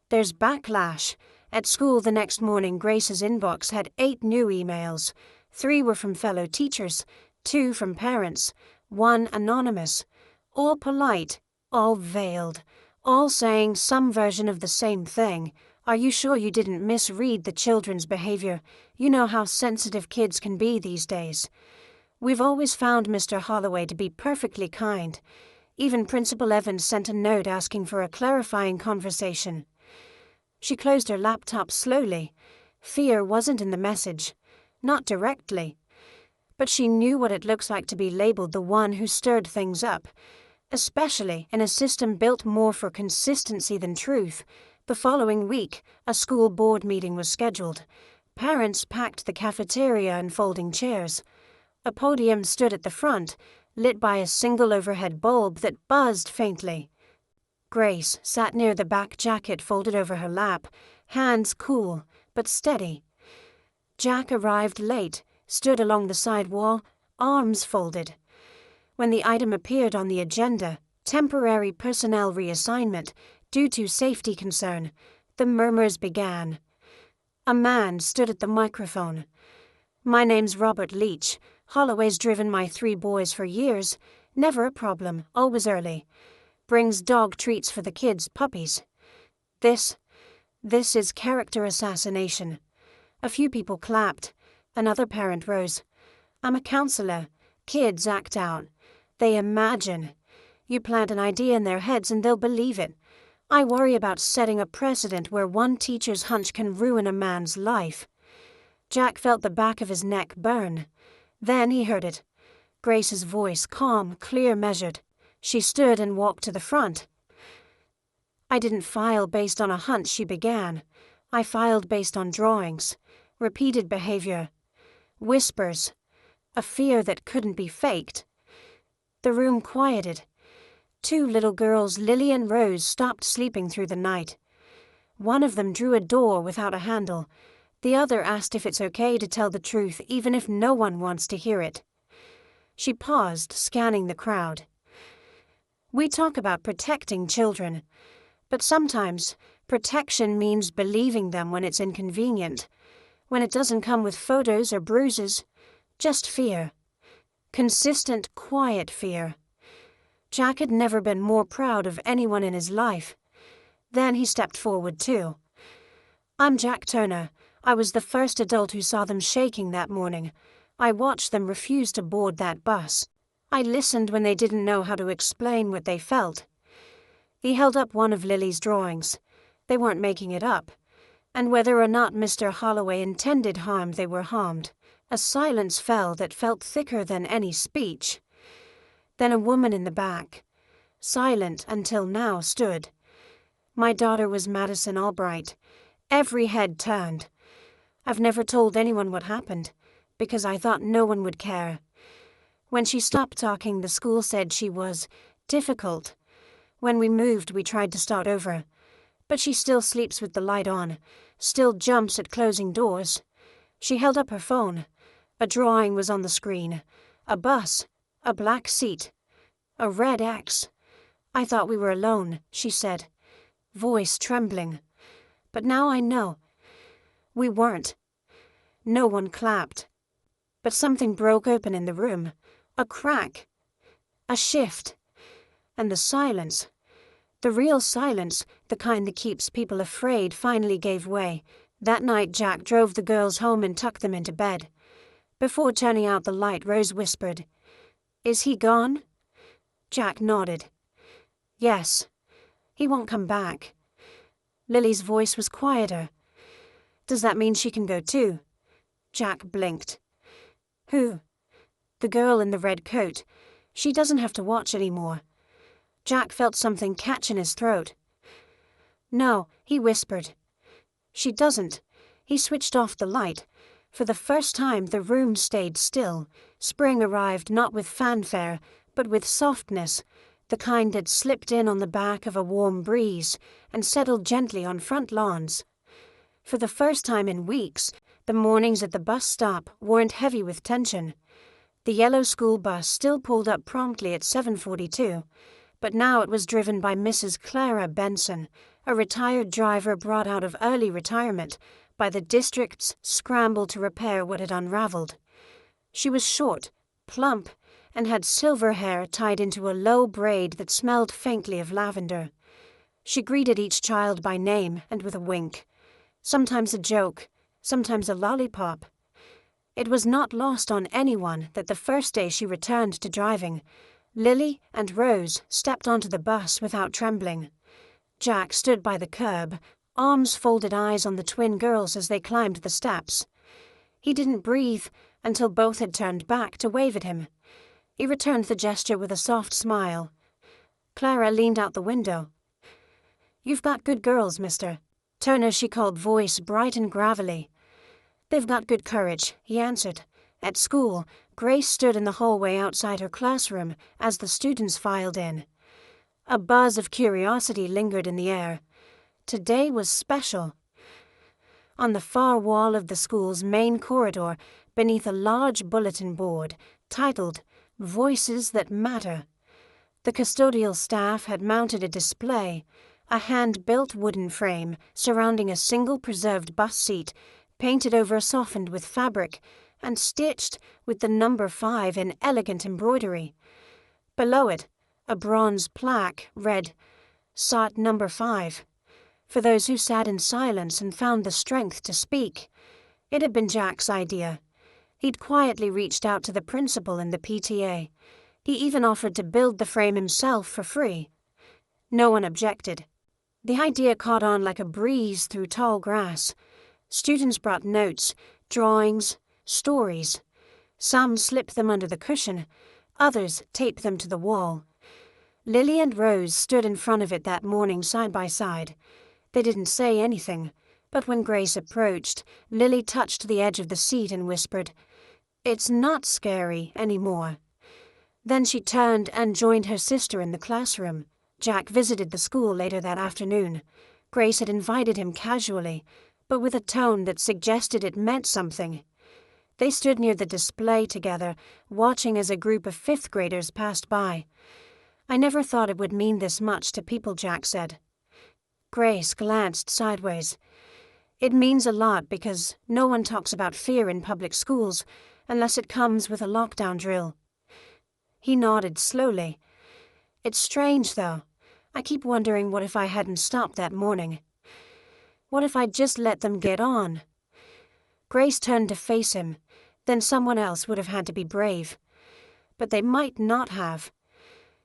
"There's backlash." At school the next morning, Grace's inbox had 8 new emails. 3 were from fellow teachers, 2 from parents, 1 anonymous. All polite, all veiled, all saying some version of the same thing. "Are you sure you didn't misread the children's behavior? You know how sensitive kids can be these days. We've always found Mr. Holloway to be perfectly kind. Even Principal Evans sent a note asking for a clarifying conversation." She closed her laptop slowly. Fear wasn't in the message. Not directly. But she knew what it looks like to be labeled the one who stirred things up, especially in a system built more for consistency than truth. The following week, a school board meeting was scheduled. Parents packed the cafeteria and folding chairs. A podium stood at the front, lit by a single overhead bulb that buzzed faintly. Grace sat near the back, jacket folded over her lap, hands cool but steady. Jack arrived late, stood along the side wall, arms folded. When the item appeared on the agenda, temporary personnel reassignment, due to safety concern, the murmurs began. A man stood at the microphone. "My name's Robert Leach. Holloway's driven my 3 boys for years. Never a problem, always early. Brings dog treats for the kids, puppies. This is character assassination." A few people clapped. Another parent rose. "I'm a counselor. Kids act out. They imagine. You plant an idea in their heads and they'll believe it. I worry about setting a precedent where one teacher's hunch can ruin a man's life." Jack felt the back of his neck burn. Then he heard it. Grace's voice, calm, clear, measured. She stood and walked to the front. "I didn't file based on a hunch," she began. "I filed based on drawings, repeated behavior, whispers, a fear that couldn't be faked." The room quieted. 2 little girls, Lily and Rose, stopped sleeping through the night. One of them drew a door without a handle. The other asked if it's okay to tell the truth even if no one wants to hear it. She paused, scanning the crowd. We talk about protecting children, but sometimes protection means believing them when it's inconvenient, when it doesn't come with photos or bruises, just fear. Consistent, quiet fear. Jack had never been more proud of anyone in his life. Then he stepped forward too. I'm Jack Turner. I was the first adult who saw them shaking that morning. I watched them refuse to board that bus. I listened when they didn't know how to explain what they felt. He held up one of Lily's drawings. They weren't making it up. And whether or not Mr. Holloway intended harm, they were harmed. A silence fell that felt thicker than any speech. Then a woman in the back, silent until now, stood. My daughter was Madison Albright. Every head turned. I've never told anyone what happened, because I thought no one would care. When she stopped talking, the school said she was difficult. When we moved, we tried to start over. But she still sleeps with the light on, still jumps at closing doors. She held up her phone. A drawing was on the screen. A bus. A black seat. A red X. I thought we were alone, she said, voice trembling. But now I know. We weren't. No one clapped. But something broke open in the room. A crack. A shift. And the silence, the real silence, the kind that keeps people afraid, finally gave way. That night Jack drove the girls home and tucked them into bed. Before turning out the light, Rose whispered, "Is he gone?" Jack nodded. "Yes. He won't come back." Lily's voice was quieter. "Does that mean she can go too?" Jack blinked. "Who?" "The girl in the red coat. She doesn't have to watch anymore." Jack felt something catch in his throat. "No," he whispered. "She doesn't." He switched off the light. For the first time, the room stayed still. Spring arrived not with fanfare, but with softness, the kind that slipped in on the back of a warm breeze and settled gently on front lawns. For the first time in weeks, the mornings at the bus stop weren't heavy with tension. The yellow school bus still pulled up promptly at 7:42, but now it was driven by Mrs. Clara Benson, a retired driver brought out of early retirement by the district's scramble to repair what had unraveled. She was short, plump, and had silver hair tied into a low braid that smelled faintly of lavender. She greeted each child by name and with a wink, sometimes a joke, sometimes a lollipop. It was not lost on anyone that the first day she returned to driving, Lily and Rose stepped onto the bus without trembling. Jack stood by the curb, arms folded, eyes on the twin girls as they climbed the steps. He didn't breathe until both had turned back to wave at him. He returned the gesture with a soft smile. Clara leaned out the window. "You've got good girls, mister." Turner, she called, voice bright and gravelly. "They've got good courage," he answered. At school, Grace stood in the hallway outside her classroom as the students filed in. A buzz of curiosity lingered in the air. Today was special. On the far wall of the school's main corridor, beneath a large bulletin board titled "Voices That Matter," the custodial staff had mounted a display, a hand-built wooden frame surrounding a single preserved bus seat, painted over softened with fabric and stitched with the number 5 in elegant embroidery. Below it, a bronze plaque read, "Sot number 5. For those who sat in silence and found the strength to speak." It had been Jack's idea. He'd quietly reached out to the principal and the PTA. He even offered to build the frame himself for free. No one objected. The idea caught on like a breeze through tall grass. Students brought notes, drawings, stories. Some slipped them under the cushion, others taped them to the wall. Lily and Rose stood in front of it that morning side by side. They didn't say anything, but when Grace approached, Lily touched the edge of the seat and whispered, "It's not scary anymore." Then she turned and joined her sister in the classroom. Jack visited the school later that afternoon. Grace had invited him casually, but with a tone that suggested it meant something. They stood near the display together, watching as a group of fifth graders passed by. "I never thought it would mean this much to people," Jack said. Grace glanced sideways. "It means a lot because no one talks about fear in public schools unless it comes with a lockdown drill." He nodded slowly. "It's strange, though. I keep wondering what if I hadn't stopped that morning. What if I'd just let them get on?" Grace turned to face him. Then someone else would have had to be brave. But they might not have.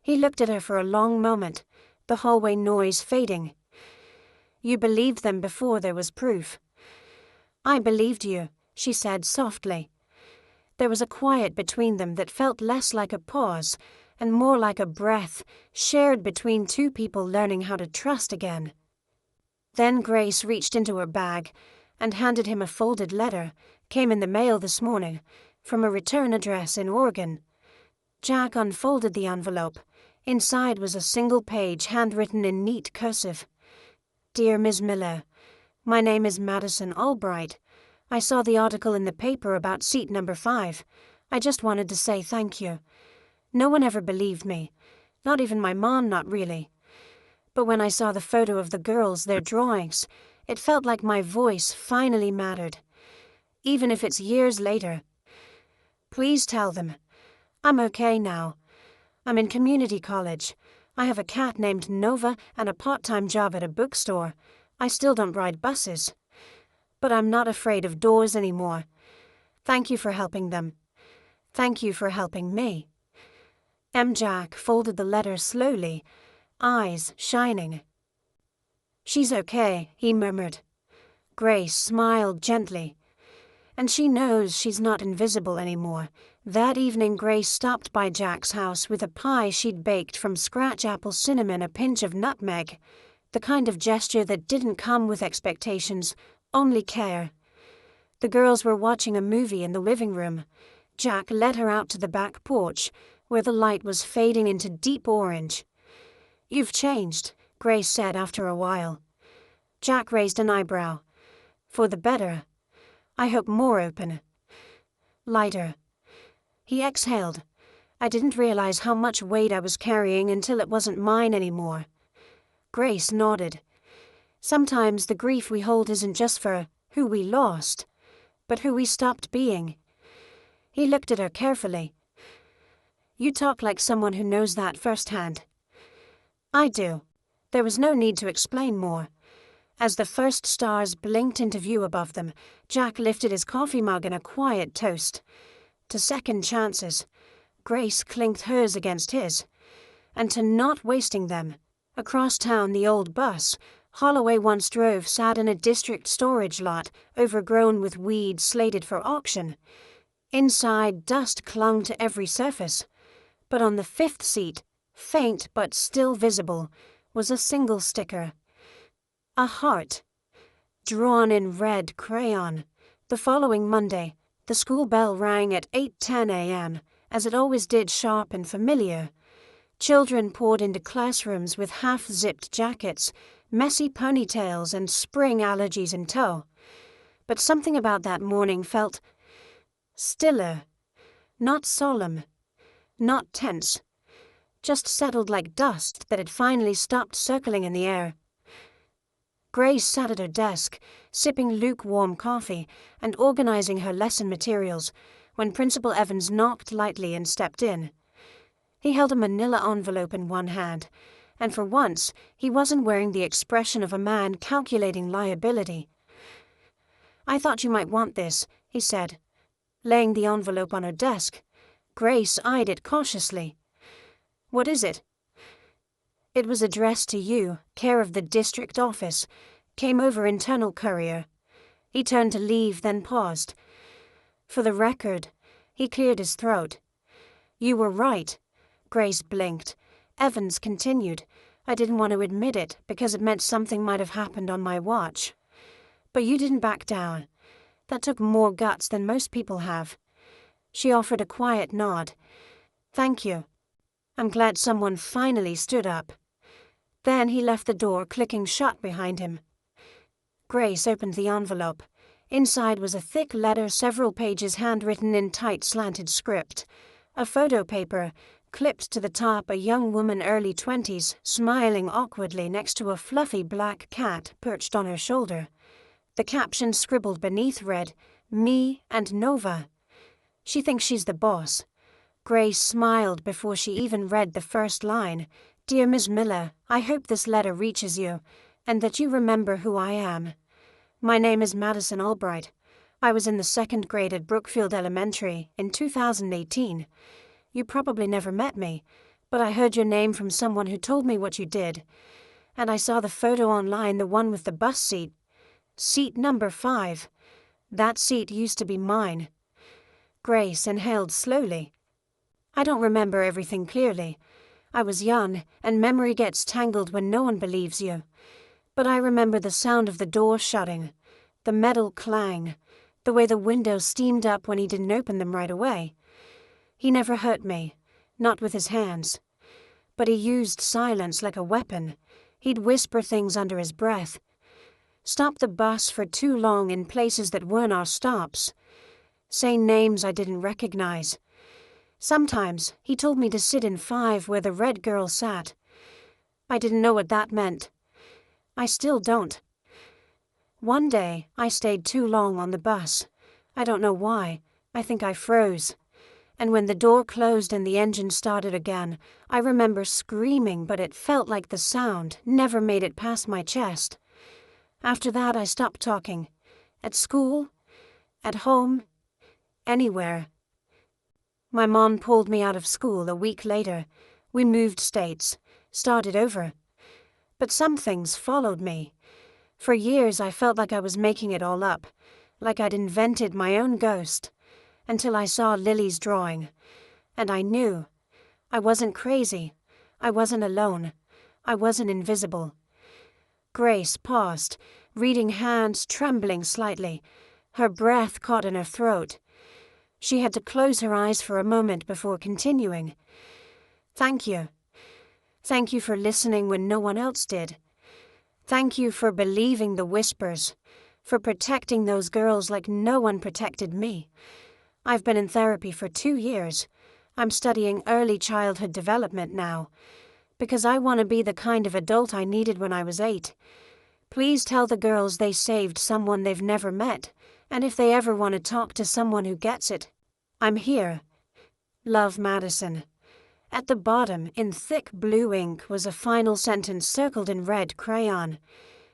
He looked at her for a long moment, the hallway noise fading. "You believed them before there was proof." "I believed you," she said softly. There was a quiet between them that felt less like a pause and more like a breath shared between two people learning how to trust again. Then Grace reached into her bag and handed him a folded letter. "Came in the mail this morning, from a return address in Oregon." Jack unfolded the envelope. Inside was a single page handwritten in neat cursive. "Dear Ms. Miller, my name is Madison Albright. I saw the article in the paper about seat number 5. I just wanted to say thank you. No one ever believed me. Not even my mom, not really. But when I saw the photo of the girls, their drawings, it felt like my voice finally mattered. Even if it's years later. Please tell them. I'm okay now. I'm in community college. I have a cat named Nova and a part-time job at a bookstore. I still don't ride buses. But I'm not afraid of doors anymore. Thank you for helping them. Thank you for helping me." Jack folded the letter slowly, eyes shining. "She's okay," he murmured. Grace smiled gently. "And she knows she's not invisible anymore." That evening Grace stopped by Jack's house with a pie she'd baked from scratch: apple cinnamon, a pinch of nutmeg. The kind of gesture that didn't come with expectations, only care. The girls were watching a movie in the living room. Jack led her out to the back porch, where the light was fading into deep orange. "You've changed," Grace said after a while. Jack raised an eyebrow. "For the better. I hope more open. Lighter." He exhaled. "I didn't realize how much weight I was carrying until it wasn't mine anymore." Grace nodded. "Sometimes the grief we hold isn't just for who we lost, but who we stopped being." He looked at her carefully. "You talk like someone who knows that firsthand." "I do." There was no need to explain more. As the first stars blinked into view above them, Jack lifted his coffee mug in a quiet toast. To second chances. Grace clinked hers against his. And to not wasting them. Across town, the old bus Holloway once drove sat in a district storage lot, overgrown with weeds slated for auction. Inside, dust clung to every surface. But on the 5th seat, faint but still visible, was a single sticker. A heart, drawn in red crayon. The following Monday, the school bell rang at 8:10 a.m., as it always did, sharp and familiar. Children poured into classrooms with half-zipped jackets, messy ponytails, and spring allergies in tow. But something about that morning felt stiller, not solemn, not tense, just settled like dust that had finally stopped circling in the air. Grace sat at her desk, sipping lukewarm coffee and organizing her lesson materials, when Principal Evans knocked lightly and stepped in. He held a manila envelope in one hand, and for once he wasn't wearing the expression of a man calculating liability. "I thought you might want this," he said, laying the envelope on her desk. Grace eyed it cautiously. "What is it?" "It was addressed to you, care of the district office. Came over internal courier." He turned to leave, then paused. "For the record," he cleared his throat. "You were right." Grace blinked. Evans continued. "I didn't want to admit it because it meant something might have happened on my watch. But you didn't back down. That took more guts than most people have." She offered a quiet nod. "Thank you. I'm glad someone finally stood up." Then he left the door clicking shut behind him. Grace opened the envelope. Inside was a thick letter, several pages handwritten in tight slanted script. A photo paper, clipped to the top, a young woman, early 20s, smiling awkwardly next to a fluffy black cat perched on her shoulder. The caption scribbled beneath read, "Me and Nova. She thinks she's the boss." Grace smiled before she even read the first line. "Dear Ms. Miller, I hope this letter reaches you, and that you remember who I am. My name is Madison Albright. I was in the 2nd grade at Brookfield Elementary in 2018. You probably never met me, but I heard your name from someone who told me what you did. And I saw the photo online, the one with the bus seat. Seat number 5. That seat used to be mine." Grace inhaled slowly. "I don't remember everything clearly. I was young, and memory gets tangled when no one believes you. But I remember the sound of the door shutting, the metal clang, the way the windows steamed up when he didn't open them right away. He never hurt me, not with his hands. But he used silence like a weapon. He'd whisper things under his breath. Stop the bus for too long in places that weren't our stops. Say names I didn't recognize. Sometimes he told me to sit in 5 where the red girl sat. I didn't know what that meant. I still don't. One day, I stayed too long on the bus. I don't know why. I think I froze. And when the door closed and the engine started again, I remember screaming, but it felt like the sound never made it past my chest. After that, I stopped talking. At school, at home, anywhere. My mom pulled me out of school a week later. We moved states, started over. But some things followed me. For years, I felt like I was making it all up, like I'd invented my own ghost, until I saw Lily's drawing. And I knew. I wasn't crazy. I wasn't alone. I wasn't invisible. Grace paused, reading hands trembling slightly. Her breath caught in her throat. She had to close her eyes for a moment before continuing. "Thank you. Thank you for listening when no one else did. Thank you for believing the whispers, for protecting those girls like no one protected me. I've been in therapy for 2 years. I'm studying early childhood development now, because I want to be the kind of adult I needed when I was 8. Please tell the girls they saved someone they've never met, and if they ever want to talk to someone who gets it, I'm here. Love, Madison." At the bottom, in thick blue ink, was a final sentence circled in red crayon.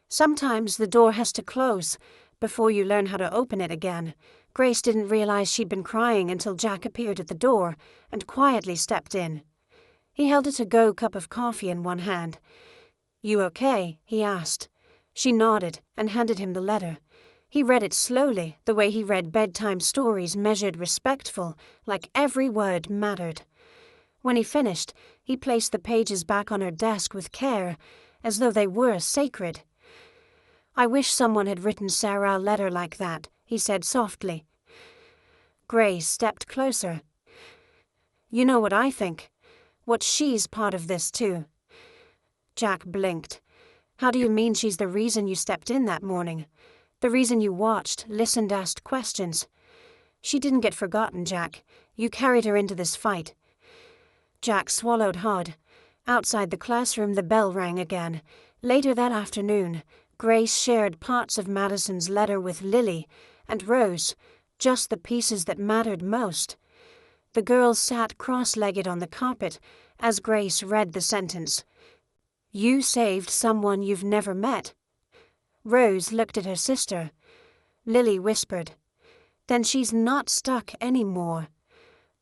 "Sometimes the door has to close before you learn how to open it again." Grace didn't realize she'd been crying until Jack appeared at the door and quietly stepped in. He held a to-go cup of coffee in one hand. "You okay?" he asked. She nodded and handed him the letter. He read it slowly, the way he read bedtime stories, measured, respectful, like every word mattered. When he finished, he placed the pages back on her desk with care, as though they were sacred. "I wish someone had written Sarah a letter like that," he said softly. Grace stepped closer. "You know what I think? What she's part of this too." Jack blinked. "How do you mean she's the reason you stepped in that morning? The reason you watched, listened, asked questions? She didn't get forgotten, Jack. You carried her into this fight." Jack swallowed hard. Outside the classroom, the bell rang again. Later that afternoon, Grace shared parts of Madison's letter with Lily and Rose, just the pieces that mattered most. The girls sat cross-legged on the carpet as Grace read the sentence. "You saved someone you've never met." Rose looked at her sister. Lily whispered, "Then she's not stuck anymore."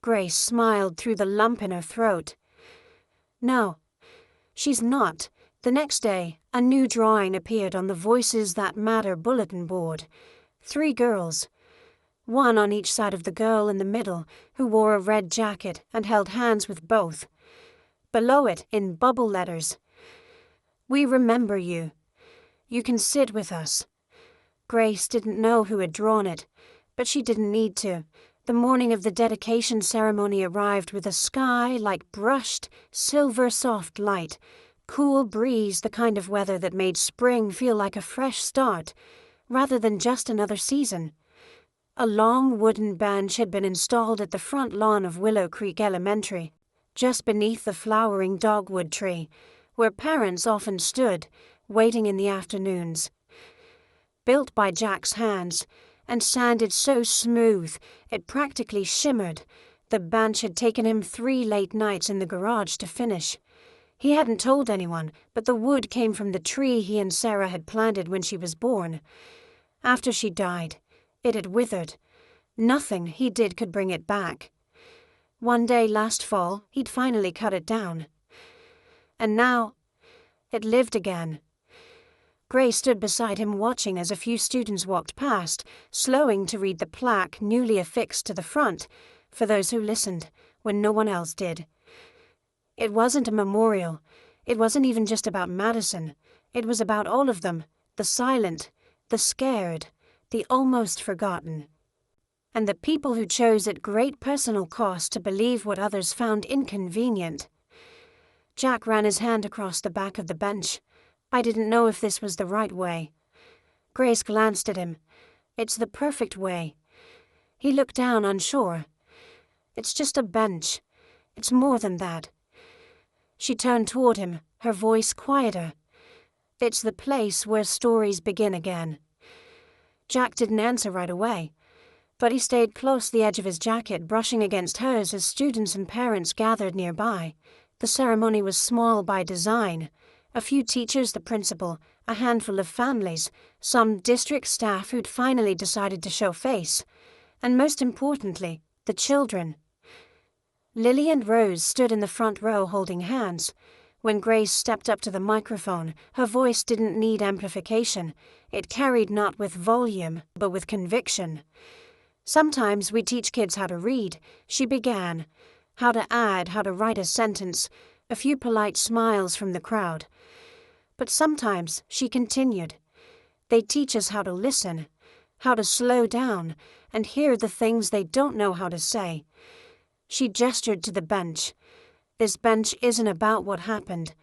Grace smiled through the lump in her throat. "No, she's not." The next day, a new drawing appeared on the Voices That Matter bulletin board. 3 girls. One on each side of the girl in the middle, who wore a red jacket and held hands with both. Below it, in bubble letters, "We remember you. You can sit with us." Grace didn't know who had drawn it, but she didn't need to. The morning of the dedication ceremony arrived with a sky like brushed, silver soft light, cool breeze, the kind of weather that made spring feel like a fresh start. rather than just another season. A long wooden bench had been installed at the front lawn of Willow Creek Elementary, just beneath the flowering dogwood tree, where parents often stood, waiting in the afternoons. Built by Jack's hands, and sanded so smooth it practically shimmered, the bench had taken him 3 late nights in the garage to finish. He hadn't told anyone, but the wood came from the tree he and Sarah had planted when she was born. After she died, it had withered. Nothing he did could bring it back. One day last fall, he'd finally cut it down. And now, it lived again. Gray stood beside him watching as a few students walked past, slowing to read the plaque newly affixed to the front, for those who listened, when no one else did. It wasn't a memorial. It wasn't even just about Madison. It was about all of them, the silent, the scared, the almost forgotten. And the people who chose at great personal cost to believe what others found inconvenient. Jack ran his hand across the back of the bench. I didn't know if this was the right way. Grace glanced at him. It's the perfect way. He looked down, unsure. It's just a bench. It's more than that. She turned toward him, her voice quieter. It's the place where stories begin again. Jack didn't answer right away, but he stayed close to the edge of his jacket, brushing against hers as students and parents gathered nearby. The ceremony was small by design. A few teachers, the principal, a handful of families, some district staff who'd finally decided to show face, and most importantly, the children. Lily and Rose stood in the front row holding hands. When Grace stepped up to the microphone, her voice didn't need amplification. It carried not with volume, but with conviction. Sometimes we teach kids how to read, she began. How to add, how to write a sentence, a few polite smiles from the crowd. But sometimes, she continued, they teach us how to listen, how to slow down, and hear the things they don't know how to say. She gestured to the bench. This bench isn't about what happened.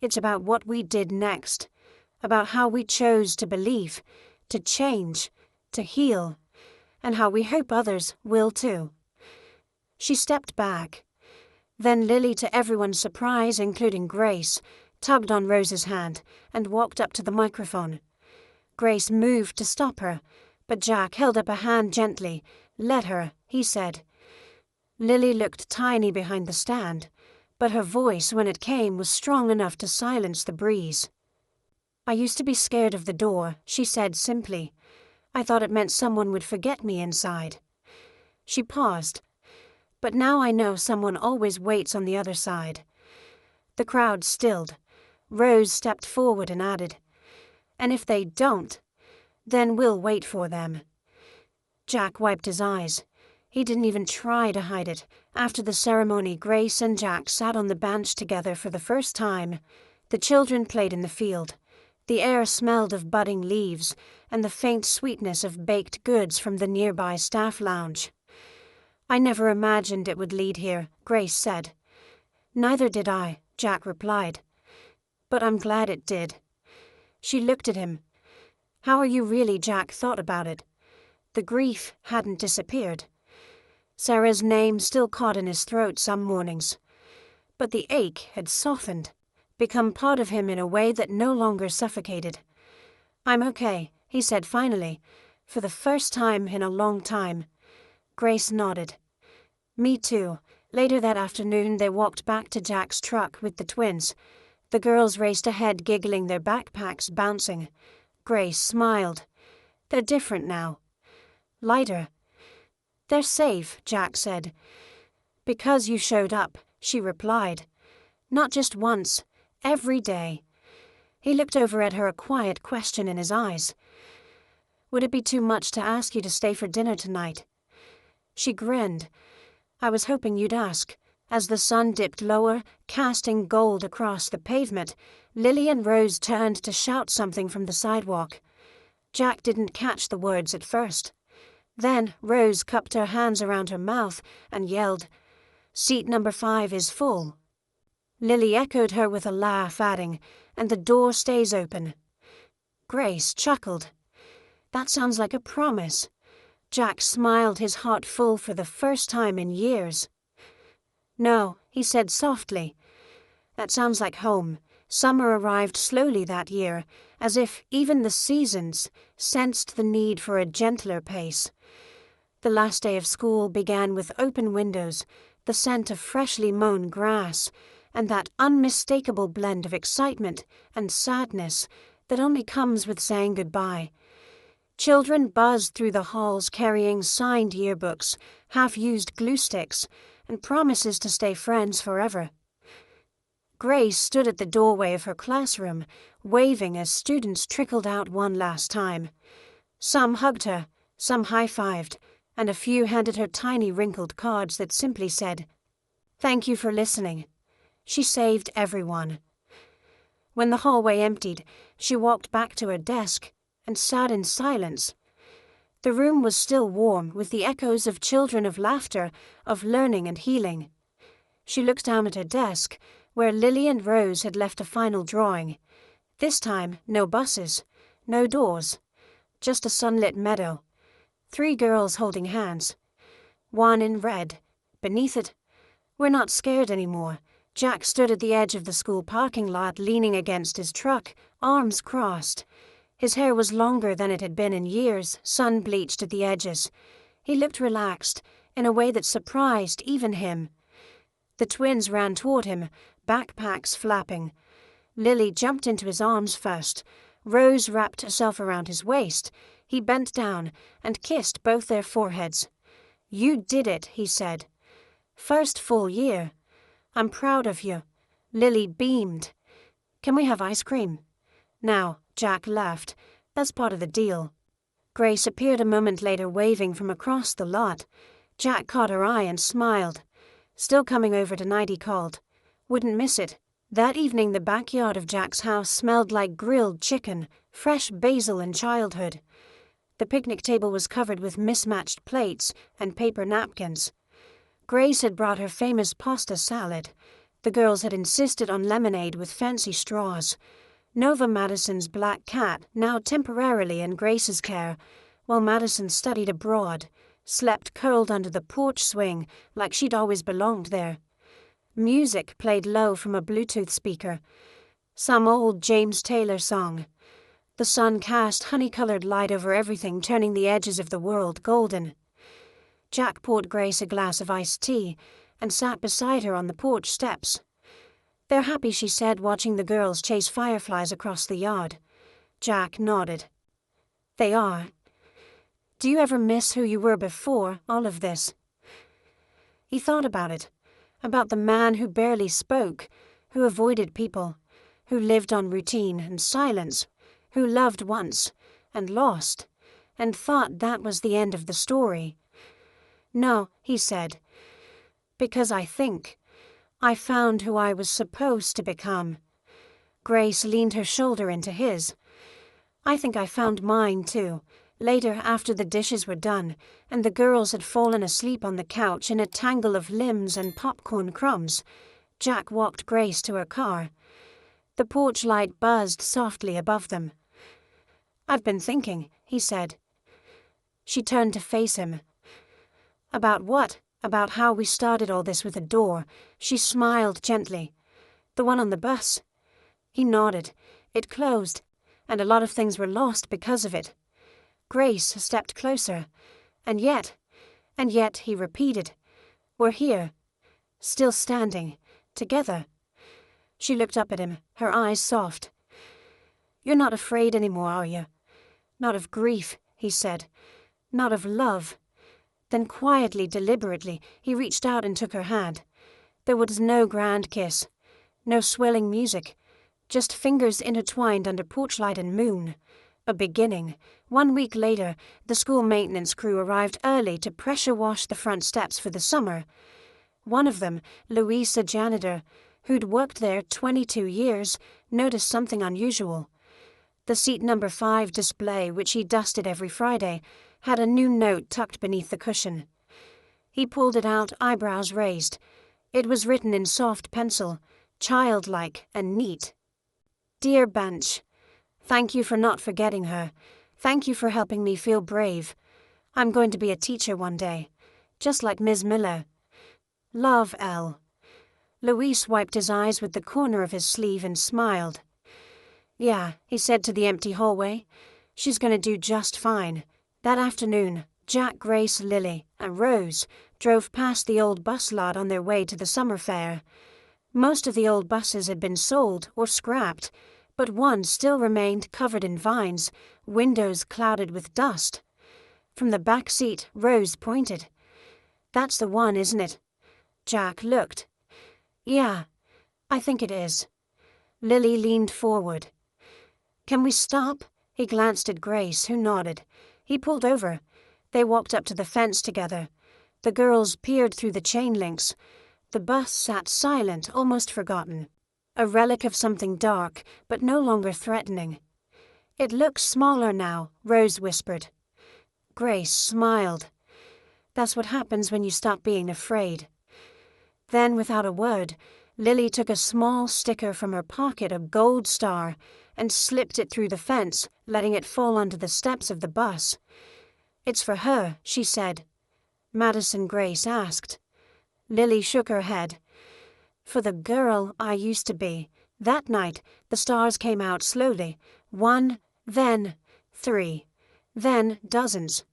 It's about what we did next, about how we chose to believe, to change, to heal, and how we hope others will too. She stepped back. Then Lily, to everyone's surprise, including Grace, tugged on Rose's hand and walked up to the microphone. Grace moved to stop her, but Jack held up a hand gently. Let her, he said. Lily looked tiny behind the stand, but her voice, when it came, was strong enough to silence the breeze. I used to be scared of the door, she said simply. I thought it meant someone would forget me inside. She paused. But now I know someone always waits on the other side. The crowd stilled. Rose stepped forward and added, and if they don't, then we'll wait for them. Jack wiped his eyes. He didn't even try to hide it. After the ceremony, Grace and Jack sat on the bench together for the first time. The children played in the field. The air smelled of budding leaves and the faint sweetness of baked goods from the nearby staff lounge. I never imagined it would lead here, Grace said. Neither did I, Jack replied. But I'm glad it did. She looked at him. How are you really? Jack thought about it. The grief hadn't disappeared. Sarah's name still caught in his throat some mornings. But the ache had softened, become part of him in a way that no longer suffocated. I'm okay, he said finally, for the first time in a long time. Grace nodded. Me too. Later that afternoon they walked back to Jack's truck with the twins. The girls raced ahead, giggling, their backpacks bouncing. Grace smiled. They're different now. Lighter. They're safe, Jack said. Because you showed up, she replied. Not just once, every day. He looked over at her, a quiet question in his eyes. Would it be too much to ask you to stay for dinner tonight? She grinned. I was hoping you'd ask. As the sun dipped lower, casting gold across the pavement, Lily and Rose turned to shout something from the sidewalk. Jack didn't catch the words at first. Then Rose cupped her hands around her mouth and yelled, Seat number 5 is full. Lily echoed her with a laugh, adding, and the door stays open. Grace chuckled. That sounds like a promise. Jack smiled, his heart full for the first time in years. No, he said softly. That sounds like home. Summer arrived slowly that year, as if even the seasons sensed the need for a gentler pace. The last day of school began with open windows, the scent of freshly mown grass, and that unmistakable blend of excitement and sadness that only comes with saying goodbye. Children buzzed through the halls carrying signed yearbooks, half-used glue sticks, and promises to stay friends forever. Grace stood at the doorway of her classroom, waving as students trickled out one last time. Some hugged her, some high-fived, and a few handed her tiny wrinkled cards that simply said, "Thank you for listening." She saved everyone. When the hallway emptied, she walked back to her desk and sat in silence. The room was still warm with the echoes of children, of laughter, of learning and healing. She looked down at her desk, where Lily and Rose had left a final drawing. This time, no buses, no doors, just a sunlit meadow. 3 girls holding hands. One in red. Beneath it, "We're not scared anymore." Jack stood at the edge of the school parking lot, leaning against his truck, arms crossed. His hair was longer than it had been in years, sun-bleached at the edges. He looked relaxed, in a way that surprised even him. The twins ran toward him, backpacks flapping. Lily jumped into his arms first. Rose wrapped herself around his waist. He bent down and kissed both their foreheads. "You did it," he said. "First full year. I'm proud of you." Lily beamed. "Can we have ice cream?" "Now," Jack laughed. "That's part of the deal." Grace appeared a moment later, waving from across the lot. Jack caught her eye and smiled. "Still coming over tonight," he called. "Wouldn't miss it." That evening the backyard of Jack's house smelled like grilled chicken, fresh basil and childhood. The picnic table was covered with mismatched plates and paper napkins. Grace had brought her famous pasta salad. The girls had insisted on lemonade with fancy straws. Nova Madison's black cat, now temporarily in Grace's care, while Madison studied abroad, slept curled under the porch swing like she'd always belonged there. Music played low from a Bluetooth speaker. Some old James Taylor song. The sun cast honey-colored light over everything, turning the edges of the world golden. Jack poured Grace a glass of iced tea and sat beside her on the porch steps. "They're happy," she said, watching the girls chase fireflies across the yard. Jack nodded. "They are. Do you ever miss who you were before all of this?" He thought about it, about the man who barely spoke, who avoided people, who lived on routine and silence, who loved once and lost, and thought that was the end of the story. "No," he said, "because I think I found who I was supposed to become." Grace leaned her shoulder into his. "I think I found mine, too." Later, after the dishes were done, and the girls had fallen asleep on the couch in a tangle of limbs and popcorn crumbs, Jack walked Grace to her car. The porch light buzzed softly above them. "I've been thinking," he said. She turned to face him. "About what?" "About how we started all this with a door." She smiled gently. "The one on the bus." He nodded. "It closed, and a lot of things were lost because of it." Grace stepped closer. And yet, he repeated, "We're here, still standing, together." She looked up at him, her eyes soft. "You're not afraid anymore, are you?" "Not of grief," he said. "Not of love." Then quietly, deliberately, he reached out and took her hand. There was no grand kiss, no swelling music, just fingers intertwined under porch light and moon. A beginning. 1 week later, the school maintenance crew arrived early to pressure wash the front steps for the summer. One of them, Louise, a janitor, who'd worked there 22 years, noticed something unusual. The seat number 5 display, which he dusted every Friday, had a new note tucked beneath the cushion. He pulled it out, eyebrows raised. It was written in soft pencil, childlike and neat. "Dear Bench, thank you for not forgetting her. Thank you for helping me feel brave. I'm going to be a teacher one day, just like Ms. Miller. Love, Elle. Luis wiped his eyes with the corner of his sleeve and smiled. Yeah, he said to the empty hallway. She's going to do just fine. That afternoon, Jack, Grace, Lily, and Rose drove past the old bus lot on their way to the summer fair. Most of the old buses had been sold or scrapped, but one still remained covered in vines, windows clouded with dust. From the back seat, Rose pointed. That's the one, isn't it? Jack looked. Yeah, I think it is. Lily leaned forward. Can we stop? He glanced at Grace, who nodded. He pulled over. They walked up to the fence together. The girls peered through the chain links. The bus sat silent, almost forgotten. A relic of something dark, but no longer threatening. It looks smaller now, Rose whispered. Grace smiled. That's what happens when you stop being afraid. Then, without a word, Lily took a small sticker from her pocket, a gold star, and slipped it through the fence, letting it fall onto the steps of the bus. It's for her, she said. Madison Grace asked. Lily shook her head. For the girl I used to be. That night, the stars came out slowly. 1, then 3, then dozens.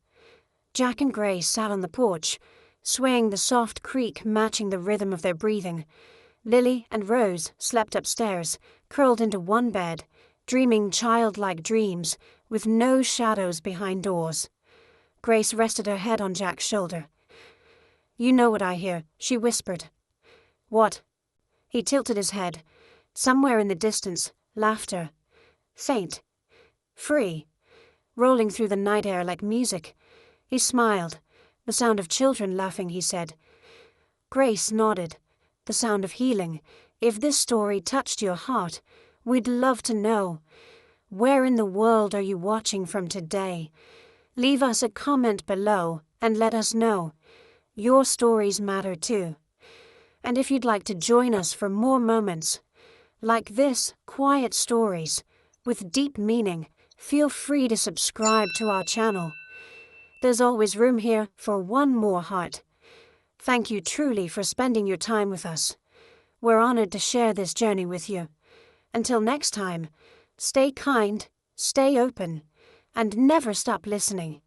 Jack and Grace sat on the porch, swaying the soft creak matching the rhythm of their breathing. Lily and Rose slept upstairs, curled into one bed, dreaming childlike dreams, with no shadows behind doors. Grace rested her head on Jack's shoulder. You know what I hear, she whispered. What? He tilted his head. Somewhere in the distance, laughter. Faint. Free. Rolling through the night air like music. He smiled. The sound of children laughing, he said. Grace nodded. The sound of healing. If this story touched your heart, we'd love to know. Where in the world are you watching from today? Leave us a comment below and let us know. Your stories matter too. And if you'd like to join us for more moments like this, quiet stories with deep meaning, feel free to subscribe to our channel. There's always room here for one more heart. Thank you truly for spending your time with us. We're honored to share this journey with you. Until next time, stay kind, stay open, and never stop listening.